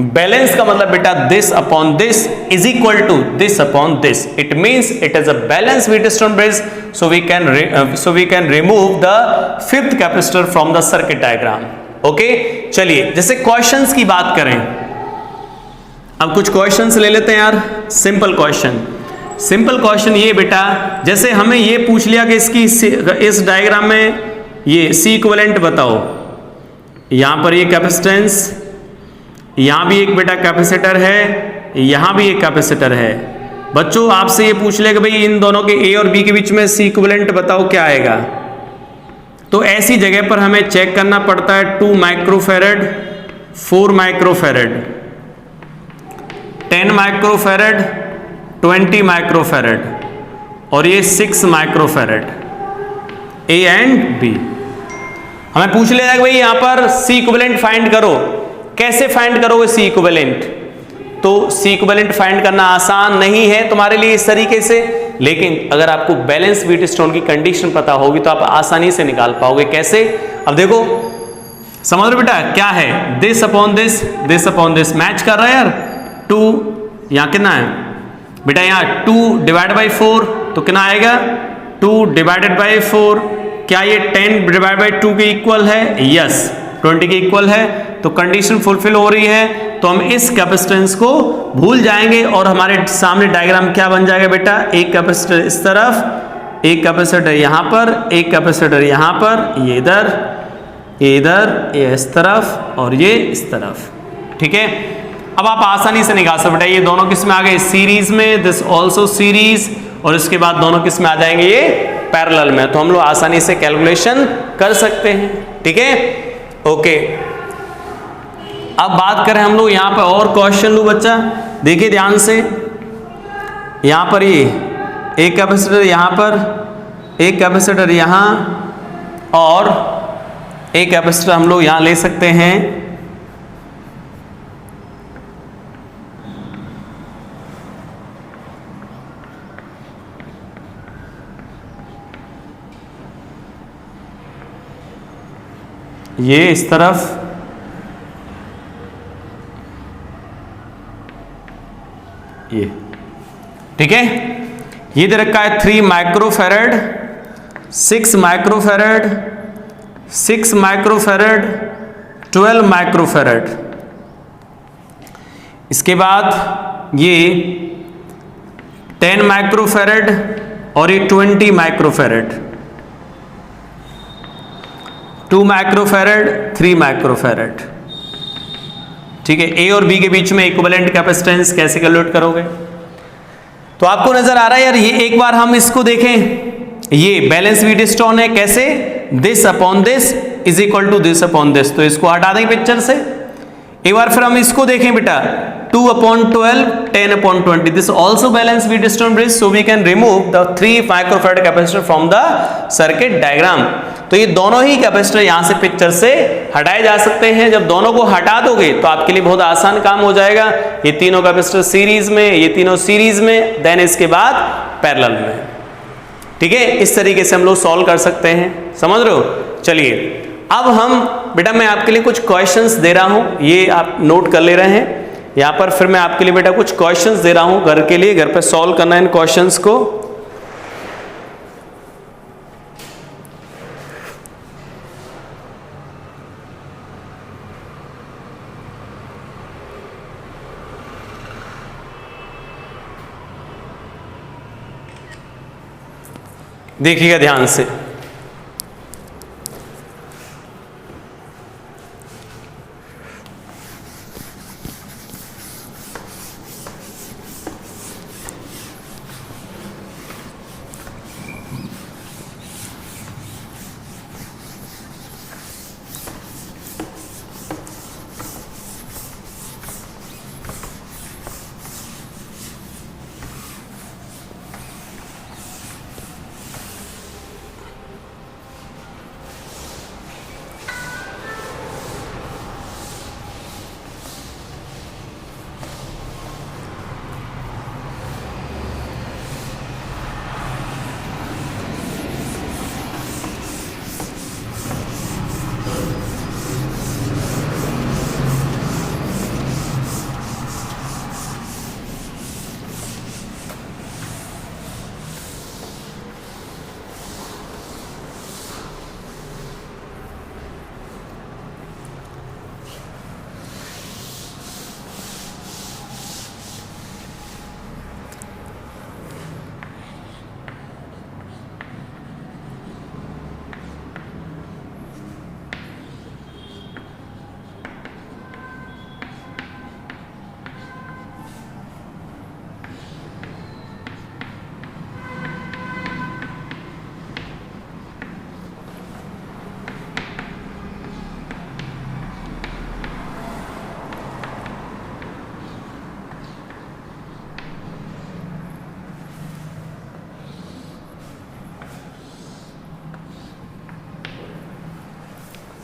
बैलेंस का मतलब बेटा this upon this is equal to this upon this, it means it is a balance Wheatstone bridge, so we can remove the fifth capacitor from the circuit diagram. Okay, चलिए जैसे questions की बात करें, अब कुछ क्वेश्चंस ले लेते हैं यार। सिंपल क्वेश्चन ये बेटा, जैसे हमें ये पूछ लिया कि इसकी इस डायग्राम में ये C इक्विवेलेंट बताओ। यहां पर ये कैपेसिटेंस, यहां भी एक बेटा कैपेसिटर है, यहां भी एक कैपेसिटर है। बच्चों आपसे ये पूछ लिया कि भाई इन दोनों के A और B के बीच में C इक्विवेलेंट बताओ क्या आएगा। तो ऐसी जगह पर हमें चेक करना पड़ता है 2 माइक्रोफैरड, 4 माइक्रोफैरड, 10 माइक्रोफैरड, 20 माइक्रोफैरड और ये 6 माइक्रोफैरड, A एंड B। हमें पूछ लिया कि भाई यहां पर C इक्विवेलेंट फाइंड करो। कैसे फाइंड करोगे C इक्विवेलेंट? तो C इक्विवेलेंट फाइंड करना आसान नहीं है तुम्हारे लिए इस तरीके से, लेकिन अगर आपको बैलेंस व्हीटस्टोन की कंडीशन पता होगी तो आप आसानी से निकाल पाओगे। कैसे? अब देखो, समझ लो बेटा क्या है, this upon this, this upon this match कर रहा है यार। 2 यहां कितना है बेटा? यहां 2 डिवाइड बाई 4 तो कितना आएगा? 2 डिवाइडेड बाई 4। क्या ये 10 डिवाइड बाई 2 के इक्वल है? यस, 20 के इक्वल है। तो कंडीशन फुलफिल हो रही है, तो हम इस कैपेसिटेंस को भूल जाएंगे और हमारे सामने डायग्राम क्या बन जाएगा बेटा? एक कैपेसिटर इस तरफ, एक कैपेसिटर यहां पर, एक कैपेसिटर यहां पर, ये इधर, ये इधर, ये इस तरफ और ये इस तरफ। ठीक है, अब आप आसानी से निकाल सकते बेटा। ये दोनों किस में आ गए? सीरीज में, दिस ऑल्सो सीरीज, और इसके बाद दोनों किस में आ जाएंगे? ये पैरेलल में। तो हम लोग आसानी से कैलकुलेशन कर सकते हैं। ठीक है, ओके। अब बात करें हम लोग यहाँ पर और क्वेश्चन लो बच्चा, देखिए ध्यान से। यहाँ पर ये एक कैपेसिटर यहाँ पर, एक कैपेसिटर यहाँ और एक कैपेसिटर हम लोग यहाँ ले सकते हैं। ये इस तरफ ये, ठीक है। ये दे रखा है 3 माइक्रोफैरड, 6 माइक्रोफैरड, 6 माइक्रोफैरड, 12 माइक्रोफैरड। इसके बाद ये 10 माइक्रोफैरड और ये 20 माइक्रोफैरड, 2 माइक्रोफैरड, 3 माइक्रोफैरड, ठीक है। ए और बी के बीच में इक्विवेलेंट कैपेसिटेंस कैसे कैलकुलेट करोगे? तो आपको नजर आ रहा है यार, ये एक बार हम इसको देखें, ये बैलेंस व्हीटस्टोन है, कैसे? This upon this is equal to this upon this, तो इसको हटा दें पिक्चर से। एक बार फिर हम इसको देखें बेटा, 2/12, 10/20, this also balance Wheatstone bridge, so we can remove the 3 microfarad capacitor from the circuit diagram. तो ये दोनों ही कैपेसिटर यहां से पिक्चर से हटाए जा सकते हैं। जब दोनों को हटा दोगे तो आपके लिए बहुत आसान काम हो जाएगा। ये तीनों कैपेसिटर सीरीज में, ये तीनों सीरीज में, देन इसके बाद पैरेलल में, ठीक है। इस तरीके से हम लोग सॉल्व कर सकते हैं, समझ रहे हो? चलिए अब हम बेटा, मैं आपके लिए कुछ क्वेश्चंस दे रहा हूं, ये आप नोट कर ले रहे हैं यहां पर। फिर मैं आपके लिए बेटा कुछ क्वेश्चंस दे रहा हूं घर के लिए, घर पे सॉल्व करना है इन क्वेश्चंस को। देखिएगा ध्यान से।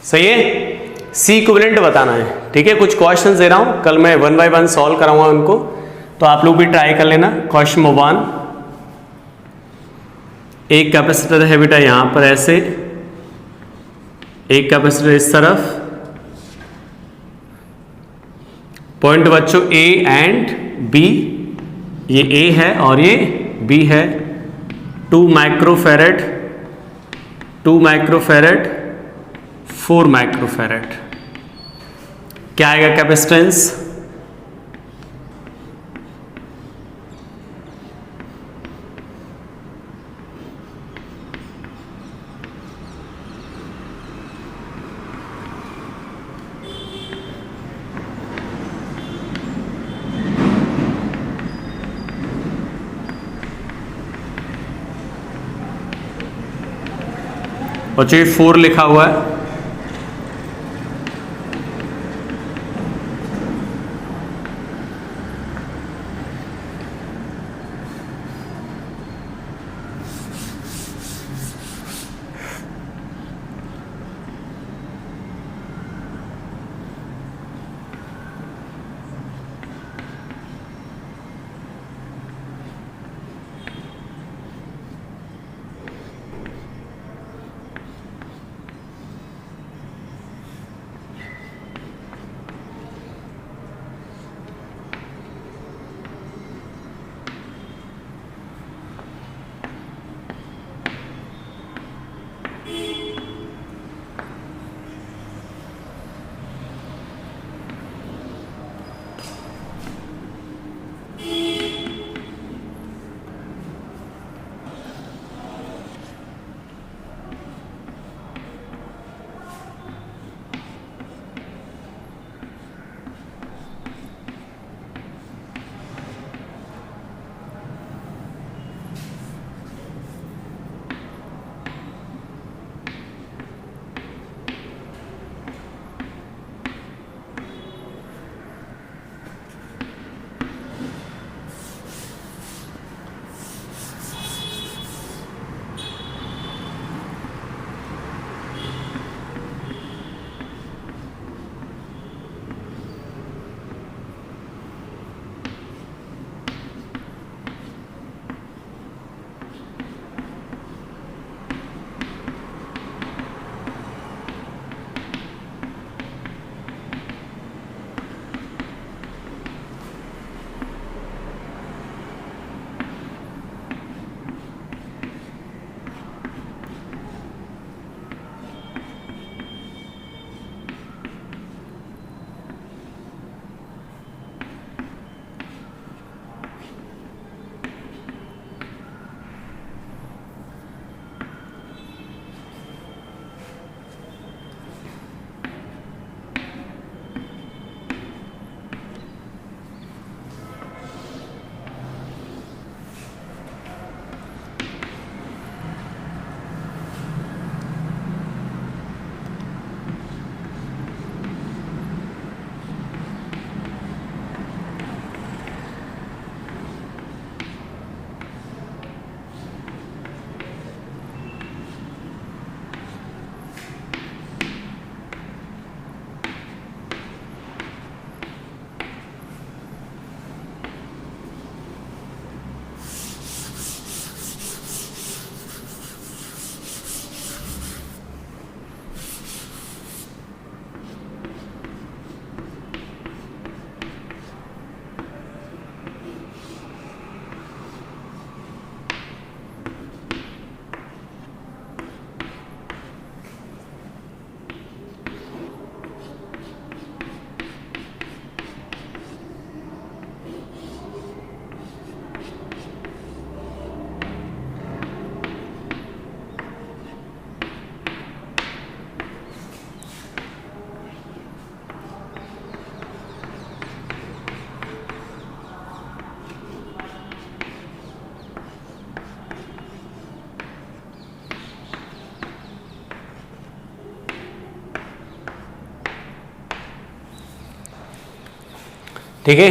सही है, सी इक्विवेलेंट बताना है, ठीक है। कुछ क्वेश्चन दे रहा हूं, कल मैं 1 बाय 1 सॉल्व कराऊंगा उनको, तो आप लोग भी ट्राई कर लेना। क्वेश्चन नंबर 1, एक कैपेसिटर है बेटा यहां पर ऐसे, एक कैपेसिटर इस तरफ, पॉइंट बच्चों ए एंड बी, ये ए है और ये बी है। 2 माइक्रोफैरड, 2 माइक्रोफैरड, 4 माइक्रोफैरड, क्या आएगा कैपेसिटेंस? बच्चों ये 4 लिखा हुआ है, ठीक है,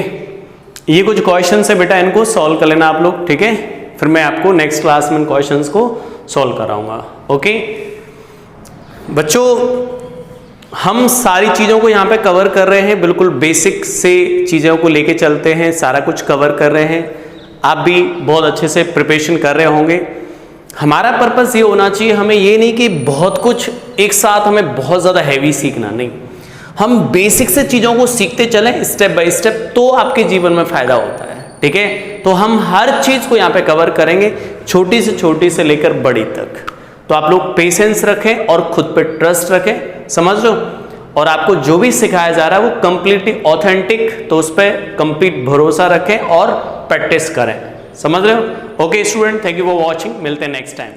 ये कुछ क्वेश्चन है बेटा, इनको सॉल्व कर लेना आप लोग। ठीक है, फिर मैं आपको नेक्स्ट क्लास में क्वेश्चंस को सॉल्व कराऊंगा। ओके बच्चों, हम सारी चीज़ों को यहाँ पे कवर कर रहे हैं, बिल्कुल बेसिक से चीज़ों को लेके चलते हैं, सारा कुछ कवर कर रहे हैं। आप भी बहुत अच्छे से प्रिपरेशन कर रहे होंगे। हमारा पर्पस ये होना चाहिए, हमें ये नहीं कि बहुत कुछ एक साथ हमें बहुत ज़्यादा हैवी सीखना, नहीं, हम बेसिक से चीज़ों को सीखते चलें स्टेप बाय स्टेप, तो आपके जीवन में फ़ायदा होता है। ठीक है, तो हम हर चीज़ को यहाँ पे कवर करेंगे, छोटी से लेकर बड़ी तक। तो आप लोग पेशेंस रखें और खुद पे ट्रस्ट रखें, समझ लो, और आपको जो भी सिखाया जा रहा है वो कंप्लीटली ऑथेंटिक, तो उस पर कंप्लीट भरोसा रखें और प्रैक्टिस करें, समझ रहे हो। Okay student, thank you for watching, मिलते हैं नेक्स्ट टाइम।